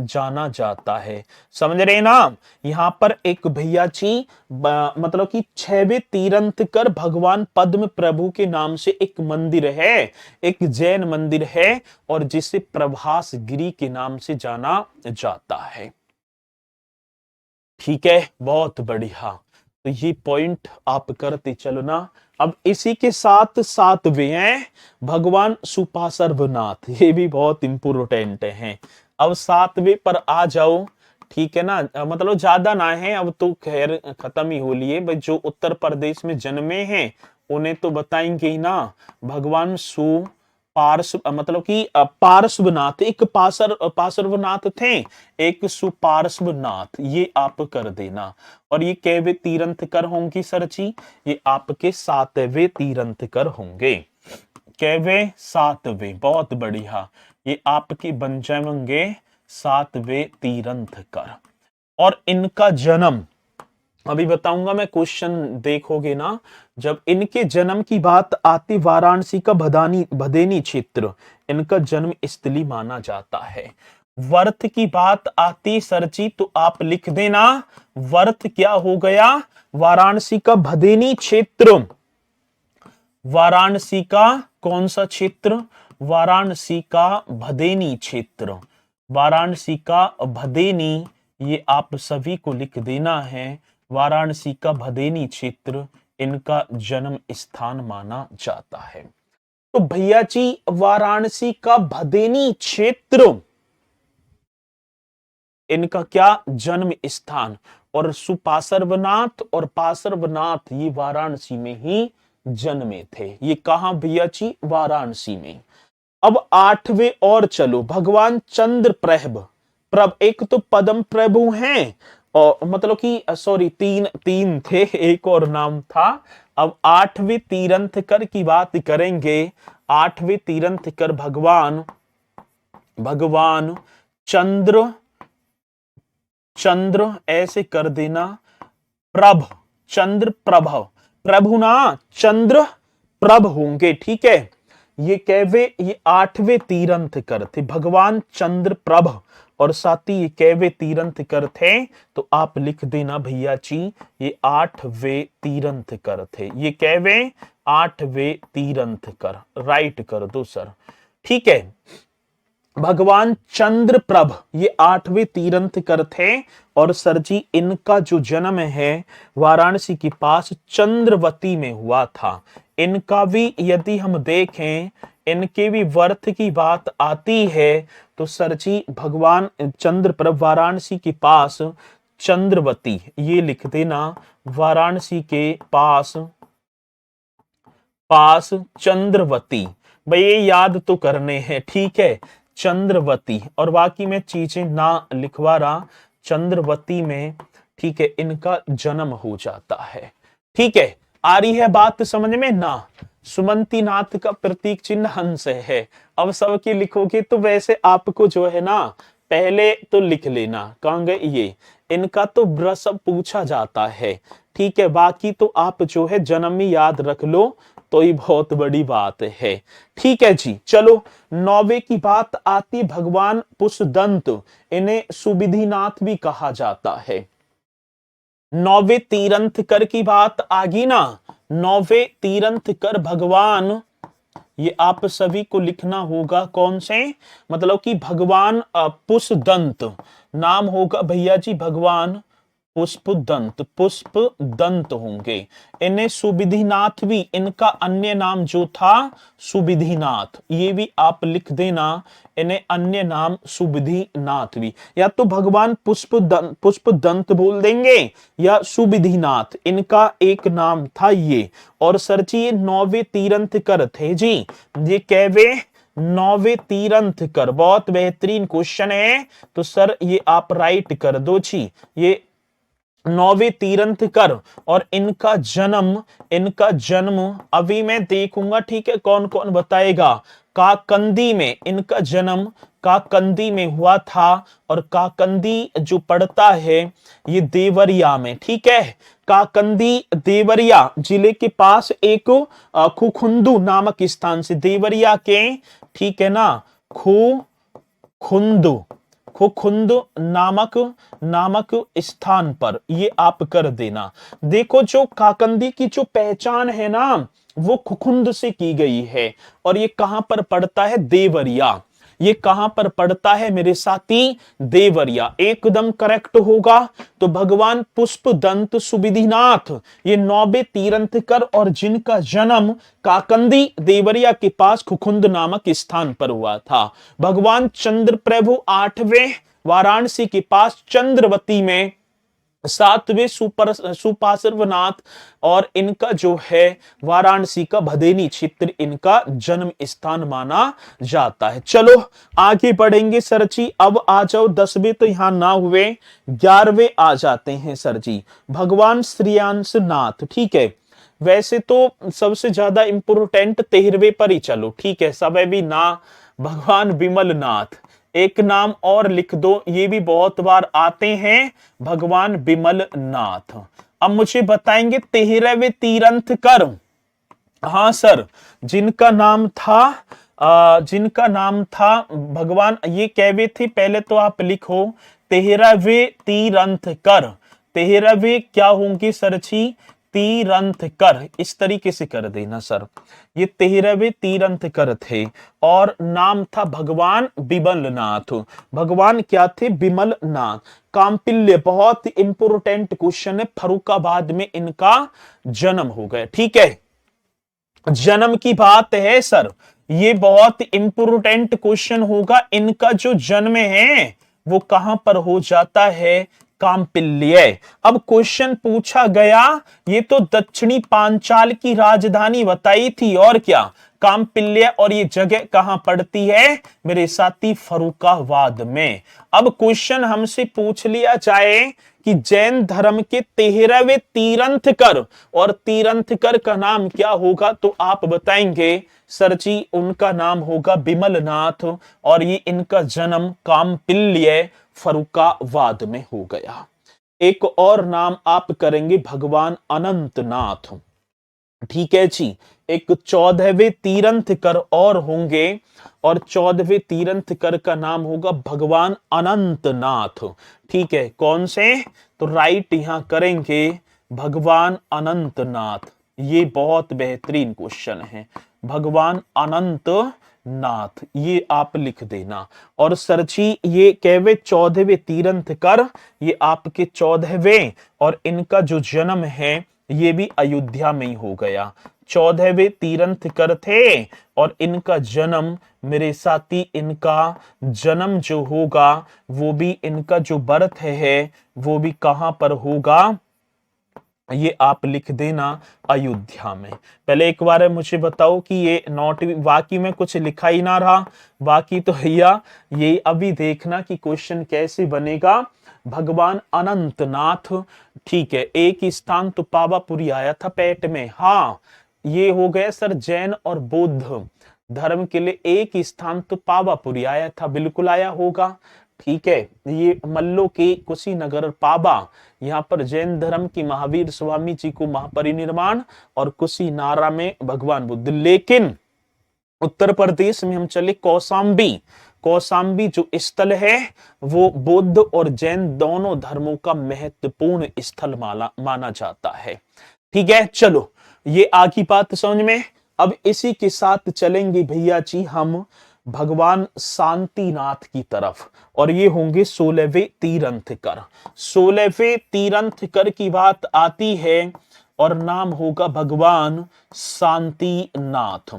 Speaker 1: जाना जाता है, समझ रहे ना। यहाँ पर एक भैया जी मतलब कि 6वें तीर्थंकर भगवान पद्म प्रभु के नाम से एक मंदिर है, एक जैन मंदिर है और जिसे प्रभास गिरी के नाम से जाना जाता है। ठीक है, बहुत बढ़िया, तो ये पॉइंट आप करते चलो ना। अब इसी के साथ सातवें हैं भगवान सुपार्श्वनाथ, ये भी बहुत इंपोर्टेंट हैं। अब सातवें पर आ जाओ, ठीक है ना, मतलब ज्यादा ना है, अब तो खैर खत्म ही हो लिए भाई। जो उत्तर प्रदेश में जन्मे हैं उन्हें तो बताएंगे ही ना। भगवान मतलब कि पार्श्वनाथ, एक पार्श्वनाथ थे, एक सुपार्श्वनाथ, ये आप कर देना। और ये कैवे तीर्थंकर होंगी सर जी? ये आपके 7वें तीर्थंकर होंगे, कैवे 7वें, बहुत बढ़िया, ये आपके बन जाएंगे 7वें तीर्थंकर। और इनका जन्म अभी बताऊंगा मैं, क्वेश्चन देखोगे ना, जब इनके जन्म की बात आती वाराणसी का भदेनी क्षेत्र इनका जन्म स्थली माना जाता है। वर्थ की बात आती सर जी तो आप लिख देना, वर्थ क्या हो गया? वाराणसी का भदेनी क्षेत्र। वाराणसी का कौन सा क्षेत्र? वाराणसी का भदेनी क्षेत्र, वाराणसी का भदेनी, ये आप सभी को लिख देना है। वाराणसी का भदेनी क्षेत्र इनका जन्म स्थान माना जाता है। तो भैया जी वाराणसी का भदेनी क्षेत्र इनका क्या जन्म स्थान, और सुपार्श्वनाथ और पार्श्वनाथ ये वाराणसी में ही जन्मे थे। ये कहां भैया जी? वाराणसी में। अब 8वें और चलो, भगवान चंद्र प्रभ, एक तो पद्म प्रभु हैं और मतलब कि सॉरी तीन थे, एक और नाम था। अब 8वें तीर्थंकर की बात करेंगे। 8वें तीर्थंकर भगवान चंद्र ऐसे कर देना, चंद्र प्रभु ना, चंद्र प्रभ होंगे। ठीक है, ये ये 8वें तीर्थंकर थे भगवान चंद्र प्रभ, और साथ ही ये कैवे तीर्थंकर थे तो आप लिख देना भैया जी ये 8वें तीर्थंकर थे। ये कैवे 8वें तीर्थंकर, राइट कर दो सर। ठीक है, भगवान चंद्र प्रभ ये 8वें तीर्थंकर थे और सर जी इनका जो जन्म है वाराणसी के पास चंद्रवती में हुआ था। इनका भी यदि हम देखें, इनके भी वर्थ की बात आती है तो सर जी भगवान चंद्र प्रभ वाराणसी के पास चंद्रवती, ये लिख देना, वाराणसी के पास चंद्रवती, भाई ये याद तो करने हैं। ठीक है, चंद्रवती, और बाकी मैं चीजें ना लिखवा रहा, चंद्रवती में, ठीक है, इनका जन्म हो जाता है। ठीक है, आ रही है बात समझ में ना। सुमंती नाथ का प्रतीक चिन्ह हंस है। अब सबकी लिखोगे तो वैसे आपको जो है ना पहले तो लिख लेना कहाँ गए ये, इनका तो सब पूछा जाता है, ठीक है। बाकी तो आप जो है जन्म में याद रख लो तो ही बहुत बड़ी बात है, ठीक है जी। चलो 9वें की बात आती, भगवान पुष्पदंत, इन्हें सुविधिनाथ भी कहा जाता है। 9वें तीरंथकर की बात आगी ना, 9वें तीरंथकर भगवान, ये आप सभी को लिखना होगा कौन से, मतलब कि भगवान पुष्पदंत, नाम होगा भैया जी भगवान पुष्पदंत, पुष्पदंत होंगे। इन्हें सुविधिनाथ भी, इनका अन्य नाम जो था सुविधिनाथ, ये भी आप लिख देना, इन्हें अन्य नाम सुविधिनाथ भी, या तो भगवान पुष्पदंत बोल देंगे या सुविधिनाथ, इनका एक नाम था ये। और सर जी ये 9वें तीरंथकर थे जी, ये कहवे 9वें तीरंथकर, बहुत बेहतरीन क्वेश्चन है, तो सर ये आप राइट कर दो जी, ये 9वें तीरंथकर। और इनका जन्म अभी मैं देखूंगा, ठीक है, कौन कौन बताएगा। काकंदी में इनका जन्म काकंदी में हुआ था, और काकंदी जो पड़ता है ये देवरिया में, ठीक है। काकंदी देवरिया जिले के पास एक खुखुंदू नामक स्थान से, देवरिया के, ठीक है ना, खुखुंदू खुखुंद नामक स्थान पर, ये आप कर देना। देखो जो काकंदी की जो पहचान है ना, वो खुखुंद से की गई है, और ये कहां पर पड़ता है, देवरिया। ये कहां पर पड़ता है मेरे साथी, देवरिया, एकदम करेक्ट होगा। तो भगवान पुष्पदंत सुविधिनाथ ये 9वें तीरंथकर, और जिनका जन्म काकंदी देवरिया के पास खुखुंद नामक स्थान पर हुआ था। भगवान चंद्र प्रभु 8वें वाराणसी के पास चंद्रवती में, 7वें सुपार्श्वनाथ, और इनका जो है वाराणसी का भदेनी क्षेत्र इनका जन्म स्थान माना जाता है। चलो आगे बढ़ेंगे सर जी, अब आ जाओ 10वें तो यहां ना हुए, 11वें आ जाते हैं सर जी, भगवान श्रेयांश नाथ, ठीक है। वैसे तो सबसे ज्यादा इंपोर्टेंट 13वें पर ही चलो, ठीक है, सब भी ना, भगवान विमल नाथ, एक नाम और लिख दो, ये भी बहुत बार आते हैं, भगवान विमल नाथ। अब मुझे बताएंगे 13वें तीरंथकर, हाँ सर, जिनका नाम था भगवान, ये कहवे थे, पहले तो आप लिखो 13वें तीरंथकर, 13वें क्या होंगे सर जी, तीरंथकर, इस तरीके से कर देना सर, ये 13वें तीरंथकर थे, और नाम था भगवान विमलनाथ। भगवान क्या थे, विमलनाथ। काम्पिल्य, बहुत इंपोर्टेंट क्वेश्चन है, फरुखाबाद में इनका जन्म हो गया, ठीक है, जन्म की बात है सर, ये बहुत इंपोर्टेंट क्वेश्चन होगा। इनका जो जन्म है वो कहां पर हो जाता है, काम्पिल्य। अब क्वेश्चन पूछा गया, ये तो दक्षिणी पांचाल की राजधानी बताई थी, और क्या, काम्पिल्य, और ये जगह कहां पड़ती है मेरे साथी, फर्रुखाबाद में। अब क्वेश्चन हमसे पूछ लिया जाए कि जैन धर्म के 13वें तीरंथकर, और तीरंथकर का नाम क्या होगा, तो आप बताएंगे सर जी उनका नाम होगा विमलनाथ, और ये इनका जन्म काम्पिल्य फर्रुखाबाद में हो गया। एक और नाम आप करेंगे भगवान अनंतनाथ, ठीक है जी। एक 14वें तीरंथकर और होंगे, और 14वें तीरंथकर का नाम होगा भगवान अनंतनाथ, ठीक है। कौन से, तो राइट यहां करेंगे भगवान अनंतनाथ, ये बहुत बेहतरीन क्वेश्चन है, भगवान अनंतनाथ, ये आप लिख देना। और सर जी ये कहवे 14वें तीरंथकर, ये आपके 14वें, और इनका जो जन्म है ये भी अयोध्या में ही हो गया। 14वें तीरंथकर थे, और इनका जन्म मेरे साथी, इनका जन्म जो होगा वो भी, इनका जो बर्थ है वो भी कहां पर होगा, ये आप लिख देना अयोध्या में। पहले एक बार मुझे बताओ कि ये नोट, बाकी में कुछ लिखा ही ना रहा, बाकी तो भैया ये अभी देखना कि क्वेश्चन कैसे बनेगा। भगवान अनंतनाथ, ठीक है, एक स्थान तो पावापुरी आया था पेट में, हाँ ये हो गया सर, जैन और बौद्ध धर्म के लिए एक स्थान तो पावापुरी आया था, बिल्कुल आया होगा, ठीक है, ये मल्लो के कुशीनगर पाबा, यहाँ पर जैन धर्म की महावीर स्वामी जी को महापरिनिर्वाण, और कुशीनारा में भगवान बुद्ध। लेकिन उत्तर प्रदेश में हम चले कौशाम्बी, कौशाम्बी जो स्थल है वो बौद्ध और जैन दोनों धर्मों का महत्वपूर्ण स्थल माना जाता है। ठीक है, चलो ये आगे बात समझ में। अब इसी के साथ चलेंगे भैया जी हम भगवान शांतिनाथ की तरफ, और ये होंगे 16वें तीर्थंकर। 16वें तीर्थंकर की बात आती है और नाम होगा भगवान शांतिनाथ।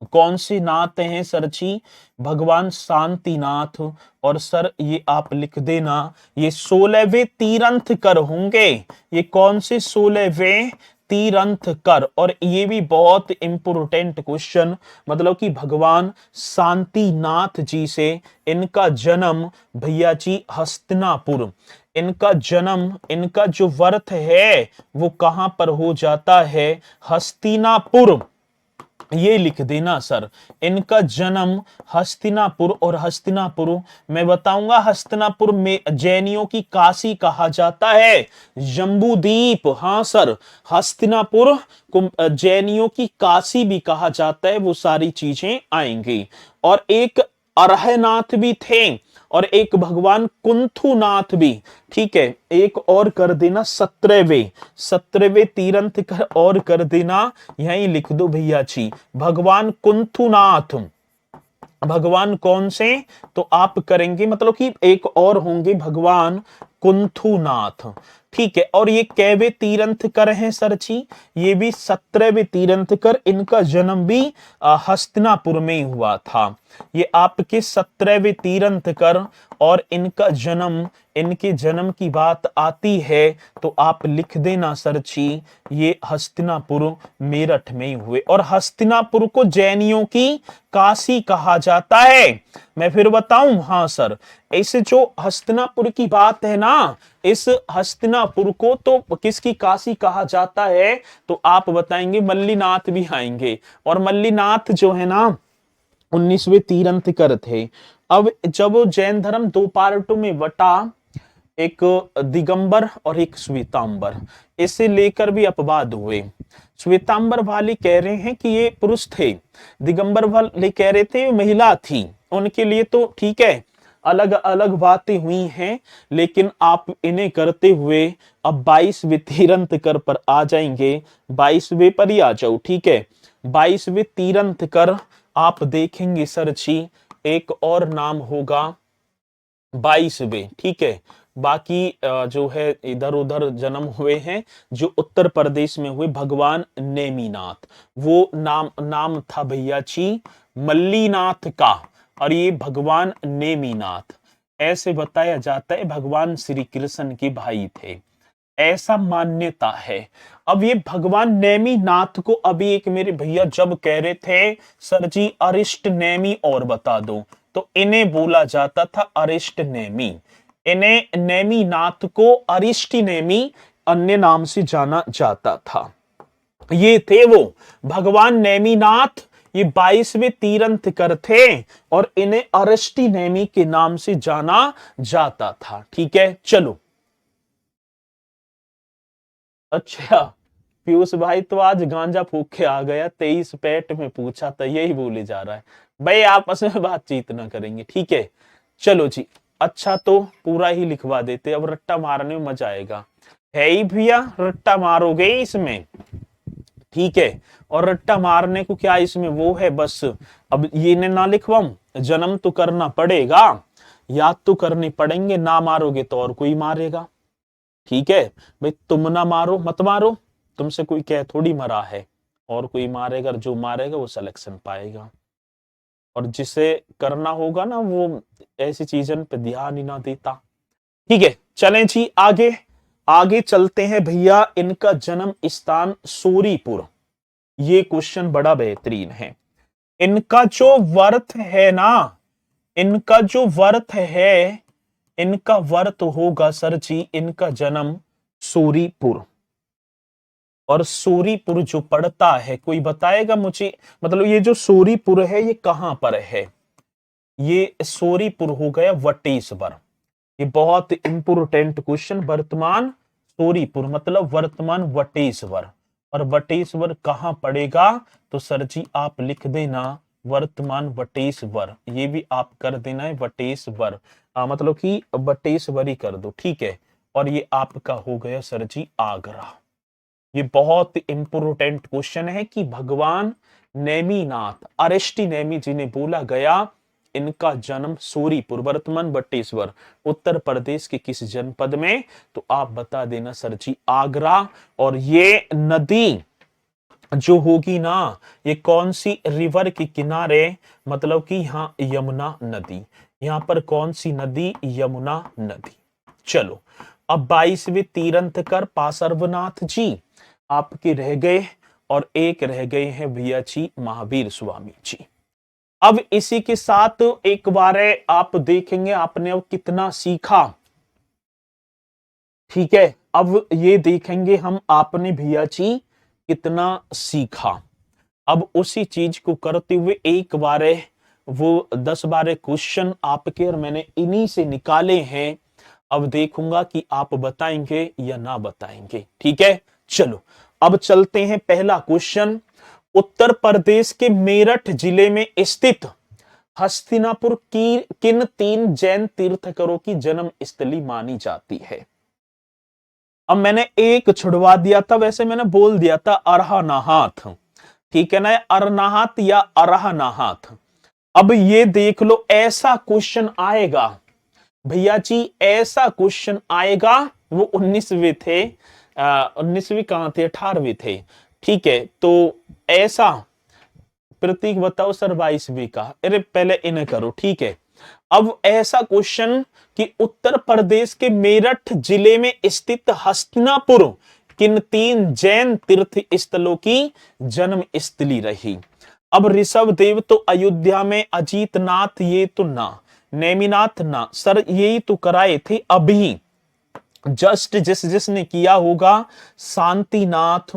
Speaker 1: कौन से नाथ हैं सर जी? भगवान शांतिनाथ। और सर ये आप लिख देना, ये 16वें तीर्थंकर होंगे। ये कौन से 16वें तीर्थंकर? और ये भी बहुत इंपोर्टेंट क्वेश्चन, मतलब कि भगवान शांतिनाथ जी से इनका जन्म भैया जी हस्तिनापुर, इनका जन्म, इनका जो वर्थ है वो कहां पर हो जाता है? हस्तिनापुर। ये लिख देना सर, इनका जन्म हस्तिनापुर। और हस्तिनापुर मैं बताऊंगा, हस्तिनापुर में जैनियों की काशी कहा जाता है, जम्बूद्वीप। हाँ सर, हस्तिनापुर को जैनियों की काशी भी कहा जाता है, वो सारी चीजें आएंगी। और एक अरहनाथ भी थे, और एक भगवान कुंथुनाथ भी। ठीक है, एक और कर देना 17वें तीर्थंकर और कर देना, यहीं लिख दो भैया जी, भगवान कुंथुनाथ। भगवान कौन से? तो आप करेंगे मतलब कि एक और होंगे भगवान कुंथुनाथ। ठीक है, और ये कैवे तीर्थंकर हैं सर जी? ये भी 17वें तीर्थंकर। इनका जन्म भी हस्तिनापुर में ही हुआ था। ये आपके 17वें तीर्थंकर, और इनका जन्म, इनके जन्म की बात आती है तो आप लिख देना सर जी, ये हस्तिनापुर मेरठ में ही हुए। और हस्तिनापुर को जैनियों की काशी कहा जाता है। मैं फिर बताऊं? हाँ सर, ऐसे जो हस्तिनापुर की बात है ना, इस हस्तिनापुर को तो किसकी काशी कहा जाता है? तो आप बताएंगे मल्लीनाथ भी आएंगे। और मल्लीनाथ जो है ना 19वें तीर्थंकर थे। अब जब जैन धर्म दो पार्टों में बटा, एक दिगंबर और एक श्वेतांबर, इसे लेकर भी अपवाद हुए। श्वेतांबर वाले कह रहे हैं कि ये पुरुष थे, दिगंबर वाले कह रहे थे ये महिला थी। उनके लिए तो ठीक है, अलग अलग बातें हुई हैं, लेकिन आप इन्हें करते हुए अब 22वें तीर्थंकर पर आ जाएंगे। 22वें पर ही आ जाओ, ठीक है। 22वें तीर्थंकर आप देखेंगे सर जी, एक और नाम होगा 22वें, ठीक है। बाकी जो है इधर उधर जन्म हुए हैं, जो उत्तर प्रदेश में हुए, भगवान नेमीनाथ, वो नाम था भैया जी मल्लीनाथ का, और ये भगवान नेमीनाथ ऐसे बताया जाता है भगवान श्री कृष्ण के भाई थे, ऐसा मान्यता है। अब ये भगवान नेमीनाथ को अभी एक मेरे भैया जब कह रहे थे सर जी अरिष्ट नेमी और बता दो, तो इन्हें बोला जाता था अरिष्ट नेमी। इन्हें नेमीनाथ को अरिष्टि नेमी अन्य नाम से जाना जाता था। ये थे वो भगवान नेमीनाथ, ये 22वें तीर्थंकर थे, और इन्हें अरिष्टि नेमी के नाम से जाना जाता था। ठीक है, चलो। अच्छा, पीयूष भाई तो आज गांजा फूक के आ गया, 23 पेट में पूछा था, यही बोले जा रहा है भाई, आपस में बातचीत ना करेंगे, ठीक है। चलो जी, अच्छा तो पूरा ही लिखवा देते, अब रट्टा मारने में मजा आएगा। है ही भैया, रट्टा मारोगे इसमें, ठीक है। और रट्टा मारने को क्या इसमें वो है, बस अब ये ना लिखवाऊं, जन्म तो करना पड़ेगा, याद तो करने पड़ेंगे, ना मारोगे तो और कोई मारेगा, ठीक है भाई। तुम ना मारो, मत मारो, तुमसे कोई कह थोड़ी मरा है, और कोई मारेगा, जो मारेगा वो सिलेक्शन पाएगा। और जिसे करना होगा ना वो ऐसी चीजों पे ध्यान ही ना देता। ठीक है, चलें जी आगे, आगे चलते हैं भैया। इनका जन्म स्थान सूरीपुर, ये क्वेश्चन बड़ा बेहतरीन है। इनका जो वर्थ है ना, इनका जो वर्थ है, इनका वर्त होगा सर जी, इनका जन्म सूरीपुर। और सूरीपुर जो पड़ता है, कोई बताएगा मुझे, मतलब ये जो सूरीपुर है ये कहां पर है? ये सोरीपुर हो गया वटेश्वर। ये बहुत इंपोर्टेंट क्वेश्चन। वर्तमान सोरीपुर मतलब वर्तमान वटेश्वर। और वटेश्वर कहाँ पड़ेगा? तो सर जी आप लिख देना वर्तमान वटेश्वर, ये भी आप कर देना है वटेश्वर, मतलब कि वटेश्वरी कर दो, ठीक है। और ये आपका हो गया सर जी आगरा। ये बहुत इंपोर्टेंट क्वेश्चन है कि भगवान नेमिनाथ अरेष्टी नेमी जिन्हें बोला गया, इनका जन्म सूरीपुर वर्तमान बटेश्वर उत्तर प्रदेश के किस जनपद में? तो आप बता देना सर जी आगरा। और ये नदी जो होगी ना, ये कौन सी रिवर के किनारे, मतलब कि यहाँ यमुना नदी। यहाँ पर कौन सी नदी? यमुना नदी। चलो अब 22वें तीर्थंकर पार्श्वनाथ जी आपके रह गए, और एक रह गए हैं भैया जी महावीर स्वामी जी। अब इसी के साथ एक बार आप देखेंगे आपने अब कितना सीखा, ठीक है। अब ये देखेंगे हम आपने भैया जी कितना सीखा। अब उसी चीज को करते हुए एक बार वो 10-12 क्वेश्चन आपके और मैंने इन्हीं से निकाले हैं। अब देखूंगा कि आप बताएंगे या ना बताएंगे, ठीक है। चलो अब चलते हैं पहला क्वेश्चन। उत्तर प्रदेश के मेरठ जिले में स्थित हस्तिनापुर की किन 3 जैन तीर्थकरों की जन्म स्थली मानी जाती है? अब मैंने एक छुड़वा दिया था, वैसे मैंने बोल दिया था अरहनाहाथ, ठीक है ना, अरनाहात या अरहनाहाथ। अब ये देख लो ऐसा क्वेश्चन आएगा भैया जी, ऐसा क्वेश्चन आएगा। वो 19वें थे, 19वीं कहां थे, 18वें थे, ठीक है। तो ऐसा प्रतीक बताओ सर 22वीं का, अरे पहले इन्हें करो, ठीक है। अब ऐसा क्वेश्चन कि उत्तर प्रदेश के मेरठ जिले में स्थित हस्तिनापुर किन 3 जैन तीर्थ स्थलों की जन्म स्थली रही? अब ऋषभ देव तो अयोध्या में, अजीतनाथ ये तो ना, नेमिनाथ ना, सर यही तो कराए थे अभी जस्ट, जिसने किया होगा शांतिनाथ,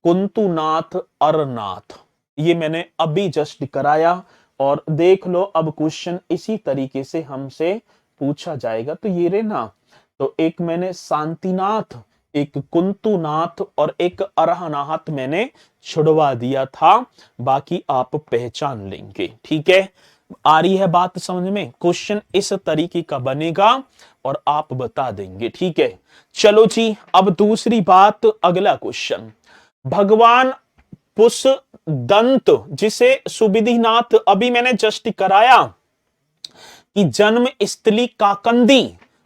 Speaker 1: कुंतुनाथ, अरनाथ, ये मैंने अभी जस्ट कराया। और देख लो अब क्वेश्चन इसी तरीके से हमसे पूछा जाएगा। तो ये रे ना, तो एक मैंने शांतिनाथ, एक कुंतुनाथ और एक अरहनाथ मैंने छुड़वा दिया था, बाकी आप पहचान लेंगे, ठीक है। आ रही है बात समझ में? क्वेश्चन इस तरीके का बनेगा और आप बता देंगे, ठीक है। चलो जी अब दूसरी बात, अगला क्वेश्चन। भगवान पुष्पदंत जिसे सुविधिनाथ अभी मैंने जस्ट कराया कि जन्म स्थली काकंदी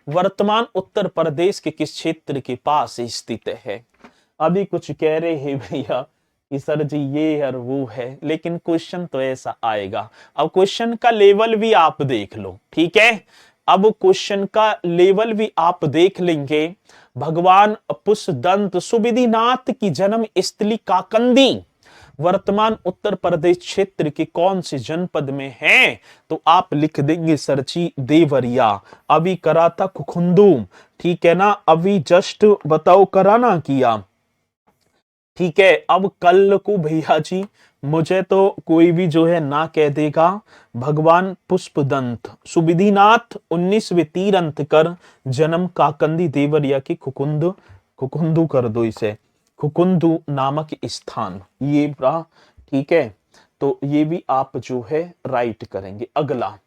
Speaker 1: वर्तमान उत्तर प्रदेश के किस क्षेत्र के पास स्थित है? अभी कुछ कह रहे हैं भैया कि सर जी ये और वो है, लेकिन क्वेश्चन तो ऐसा आएगा। अब क्वेश्चन का लेवल भी आप देख लो, ठीक है। अब क्वेश्चन का लेवल भी आप देख लेंगे। भगवान पुष्पदंत सुविधिनाथ की जन्म स्थली काकंदी वर्तमान उत्तर प्रदेश क्षेत्र के कौन से जनपद में है? तो आप लिख देंगे सर जी देवरिया। अभी करा था खुखुंदू, ठीक है ना, अभी जस्ट बताओ कराना किया, ठीक है। अब कल को भैया जी मुझे तो कोई भी जो है ना कह देगा, भगवान पुष्पदंत सुविधिनाथ 19वें तीर्थंकर जन्म काकंदी देवरिया की खुकुंद, खुकुंदू कर दो इसे, खुकुंदू नामक स्थान, ये रहा, ठीक है। तो ये भी आप जो है राइट करेंगे। अगला,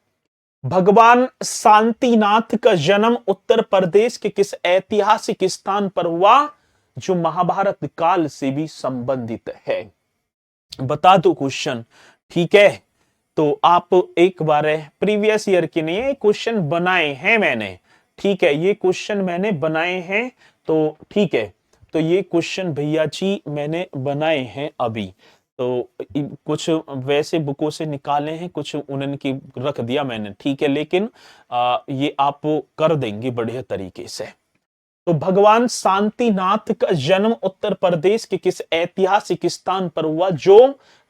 Speaker 1: भगवान शांतिनाथ का जन्म उत्तर प्रदेश के किस ऐतिहासिक स्थान पर हुआ जो महाभारत काल से भी संबंधित है? बता दो क्वेश्चन, ठीक है। तो आप एक बार प्रीवियस ईयर के लिए क्वेश्चन बनाए हैं मैंने, ठीक है, ये क्वेश्चन मैंने बनाए हैं, तो ठीक है। तो ये क्वेश्चन भैया जी मैंने बनाए हैं अभी, तो कुछ वैसे बुकों से निकाले हैं, कुछ उनकी रख दिया मैंने, ठीक है। लेकिन ये आप कर देंगे बढ़िया तरीके से। तो भगवान शांतिनाथ का जन्म उत्तर प्रदेश के किस ऐतिहासिक स्थान पर हुआ जो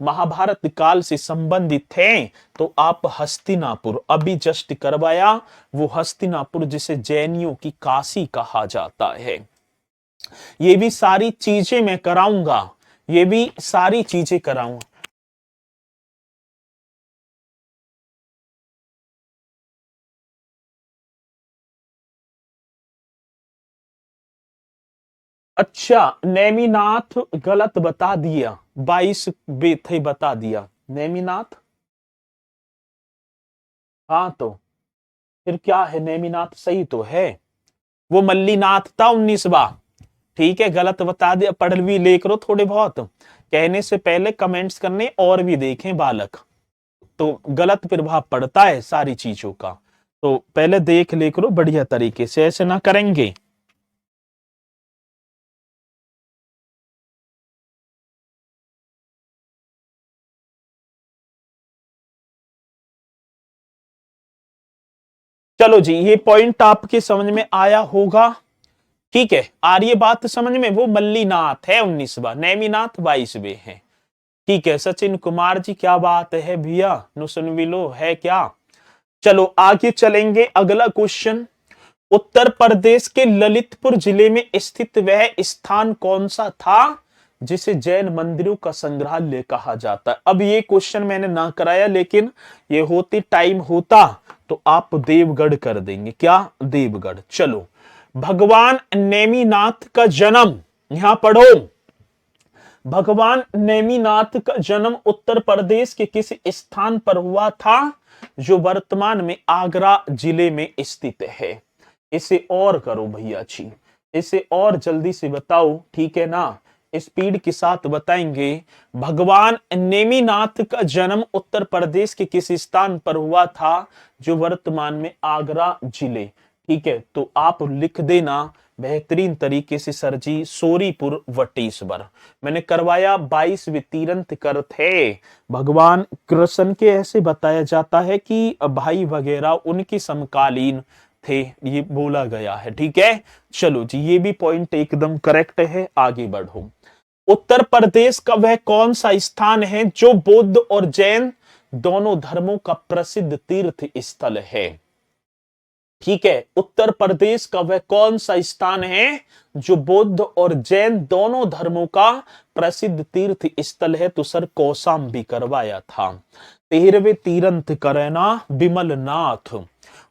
Speaker 1: महाभारत काल से संबंधित है? तो आप हस्तिनापुर, अभी जस्ट करवाया, वो हस्तिनापुर जिसे जैनियों की काशी कहा जाता है। ये भी सारी चीजें मैं कराऊंगा, ये भी सारी चीजें कराऊंगा। अच्छा, नेमिनाथ गलत बता दिया, 22 बेथे बता दिया नेमिनाथ। हाँ तो फिर क्या है, नेमिनाथ सही तो है, वो मल्लीनाथ था 19वां। ठीक है, गलत बता दिया, पढ़ भी ले करो थोड़े बहुत, कहने से पहले कमेंट्स करने और भी देखें बालक, तो गलत प्रभाव पड़ता है सारी चीजों का। तो पहले देख ले करो बढ़िया तरीके से, ऐसे ना करेंगे। चलो जी, ये पॉइंट आपके समझ में आया होगा। ठीक है, आ रही है बात समझ में, वो मल्लीनाथ है 19वां, नेमिनाथ 22वें है। ठीक है सचिन कुमार जी, क्या बात है भैया, नुसनविलो है क्या। चलो आगे चलेंगे, अगला क्वेश्चन। उत्तर प्रदेश के ललितपुर जिले में स्थित वह स्थान कौन सा था जिसे जैन मंदिरों का संग्रहालय कहा जाता है। अब ये क्वेश्चन मैंने ना कराया, लेकिन ये होती टाइम होता तो आप देवगढ़ कर देंगे, क्या देवगढ़। चलो, भगवान नेमिनाथ का जन्म, यहां पढ़ो, भगवान नेमिनाथ का जन्म उत्तर प्रदेश के किस स्थान पर हुआ था जो वर्तमान में आगरा जिले में स्थित है। इसे और करो भैया जी, इसे और जल्दी से बताओ, ठीक है ना, स्पीड के साथ बताएंगे। भगवान नेमिनाथ का जन्म उत्तर प्रदेश के किस स्थान पर हुआ था जो वर्तमान में आगरा जिले। ठीक है, तो आप लिख देना बेहतरीन तरीके से, सर जी सोरीपुर वटेश्वर। मैंने करवाया 22वें तीरथ कर थे भगवान कृष्ण के, ऐसे बताया जाता है कि भाई वगैरह उनकी समकालीन थे, ये बोला गया है। ठीक है, चलो जी, ये भी पॉइंट एकदम करेक्ट है, आगे बढ़ो। उत्तर प्रदेश का वह कौन सा स्थान है जो बौद्ध और जैन दोनों धर्मों का प्रसिद्ध तीर्थ स्थल है। ठीक है, उत्तर प्रदेश का वह कौन सा स्थान है जो बौद्ध और जैन दोनों धर्मों का प्रसिद्ध तीर्थ स्थल है, तो सर कौशाम्बी करवाया था। 13वें तीरथ करना विमल नाथ।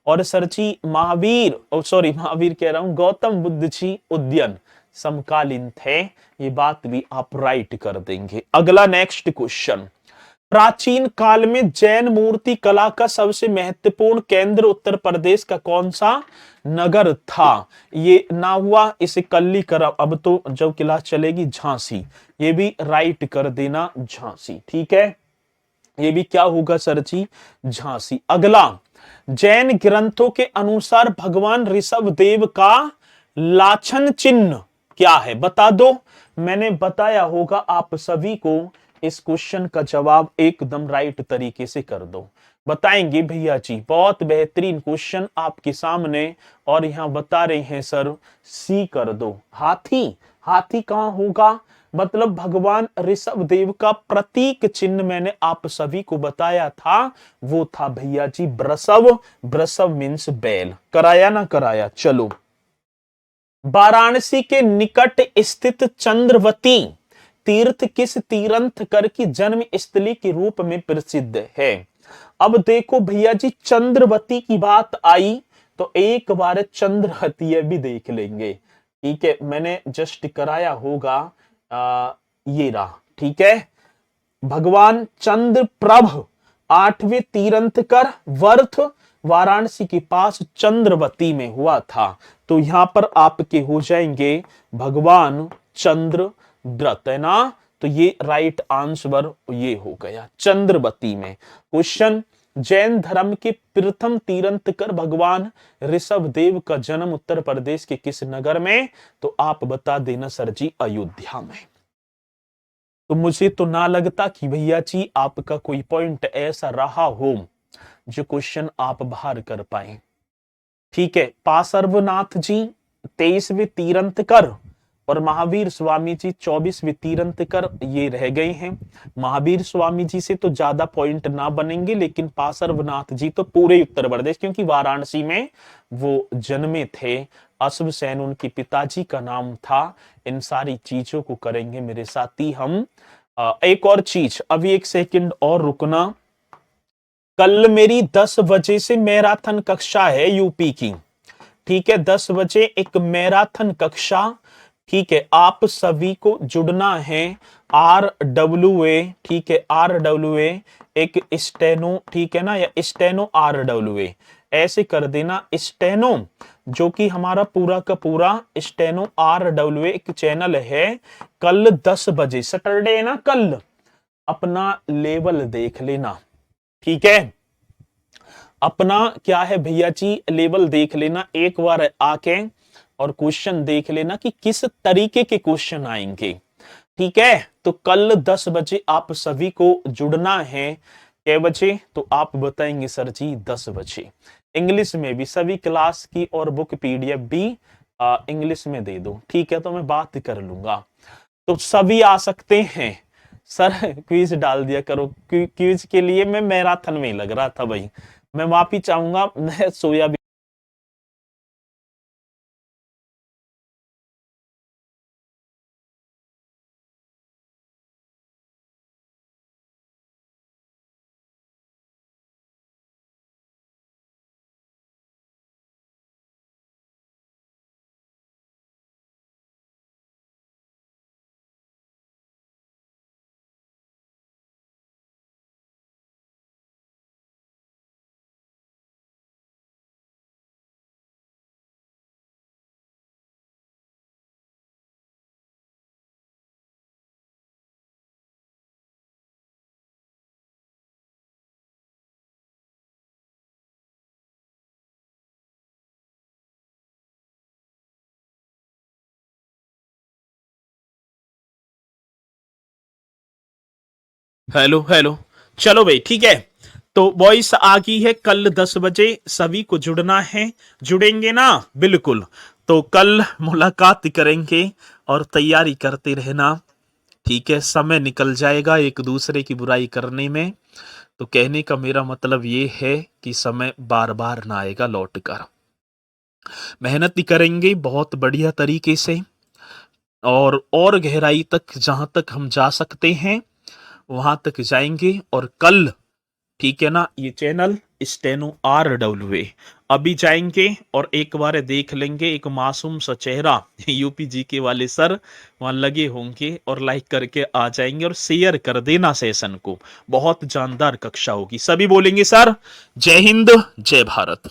Speaker 1: और सर जी महावीर, सॉरी महावीर कह रहा हूं, गौतम बुद्ध जी उद्यन समकालीन थे, ये बात भी आप राइट कर देंगे। अगला नेक्स्ट क्वेश्चन। प्राचीन काल में जैन मूर्ति कला का सबसे महत्वपूर्ण केंद्र उत्तर प्रदेश का कौन सा नगर था। ये ना हुआ, इसे कल्ली करा, अब तो जब क्लास चलेगी झांसी, ये भी राइट कर देना झांसी। ठीक है, ये भी क्या होगा सर जी, झांसी। अगला, जैन ग्रंथों के अनुसार भगवान ऋषभ देव का लाछन चिन्ह क्या है, बता दो। मैंने बताया होगा आप सभी को, इस क्वेश्चन का जवाब एकदम राइट तरीके से कर दो। बताएंगे भैया जी, बहुत बेहतरीन क्वेश्चन आपके सामने, और यहां बता रहे हैं सर सी कर दो। हाथी, हाथी कहां होगा, मतलब भगवान ऋषभ देव का प्रतीक चिन्ह मैंने आप सभी को बताया था, वो था भैया जी वृषभ, वृषभ मीन्स बैल। कराया ना कराया। चलो, वाराणसी के निकट स्थित चंद्रवती तीर्थ किस तीर्थंकर की जन्म स्थली के रूप में प्रसिद्ध है। अब देखो भैया जी, चंद्रवती की बात आई तो एक बार चंद्रवती भी देख लेंगे। ठीक है, मैंने जस्ट कराया होगा, ये रहा। ठीक है, भगवान चंद्र प्रभ 8वें तीर्थंकर वर्थ वाराणसी के पास चंद्रवती में हुआ था, तो यहां पर आपके हो जाएंगे भगवान चंद्र व्रत, है ना, तो ये राइट आंसर ये हो गया चंद्रवती में। क्वेश्चन, जैन धर्म के प्रथम तीर्थंकर भगवान ऋषभ देव का जन्म उत्तर प्रदेश के किस नगर में, तो आप बता देना सर जी अयोध्या में। तो मुझे तो ना लगता कि भैया जी आपका कोई पॉइंट ऐसा रहा हो जो क्वेश्चन आप बाहर कर पाए। ठीक है, पार्श्वनाथ जी 23वें तीर्थंकर और महावीर स्वामी जी 24वें तीर्थंकर, ये रह गए हैं। महावीर स्वामी जी से तो ज्यादा पॉइंट ना बनेंगे, लेकिन पार्श्वनाथ जी तो पूरे उत्तर प्रदेश, क्योंकि वाराणसी में वो जन्मे थे, अश्व सेन उनके पिताजी का नाम था। इन सारी चीजों को करेंगे मेरे साथी हम। एक और चीज, अभी एक सेकंड और रुकना। कल मेरी 10 बजे से मैराथन कक्षा है यूपी की। ठीक है, 10 बजे एक मैराथन कक्षा ठीक है, आप सभी को जुड़ना है RWA, ठीक है, RWA एक स्टेनो, ठीक है ना, या स्टेनो RWA ऐसे कर देना। स्टेनो जो कि हमारा पूरा का पूरा स्टेनो RWA एक चैनल है, कल 10 बजे सैटरडे है ना, कल अपना लेवल देख लेना, ठीक है। अपना क्या है भैया जी, लेवल देख लेना एक बार आके, और क्वेश्चन देख लेना कि किस तरीके के क्वेश्चन आएंगे, ठीक है। तो कल 10 बजे आप सभी को जुड़ना है। कै बजे? तो आप बताएंगे सर जी 10 बजे। इंग्लिश में भी सभी क्लास की और बुक PDF भी इंग्लिश में दे दो, ठीक है, तो मैं बात कर लूंगा। तो सभी आ सकते हैं। सर क्विज डाल दिया करो, क्विज के लिए मैं मैराथन में ही लग रहा था भाई, मैं माफी चाहूंगा, मैं सोया भी। हेलो हेलो, चलो भाई ठीक है। तो वॉइस आ गई है, कल 10 बजे सभी को जुड़ना है, जुड़ेंगे ना? बिल्कुल। तो कल मुलाकात करेंगे और तैयारी करते रहना, ठीक है। समय निकल जाएगा एक दूसरे की बुराई करने में, तो कहने का मेरा मतलब ये है कि समय बार बार ना आएगा लौट कर। मेहनत करेंगे बहुत बढ़िया तरीके से, और गहराई तक जहां तक हम जा सकते हैं वहां तक जाएंगे। और कल, ठीक है ना, ये चैनल स्टेनो RWA अभी जाएंगे और एक बार देख लेंगे, एक मासूम सा चेहरा यूपी जीके वाले सर वहां लगे होंगे, और लाइक करके आ जाएंगे और शेयर कर देना सेशन को। बहुत जानदार कक्षा होगी, सभी बोलेंगे सर जय हिंद जय भारत।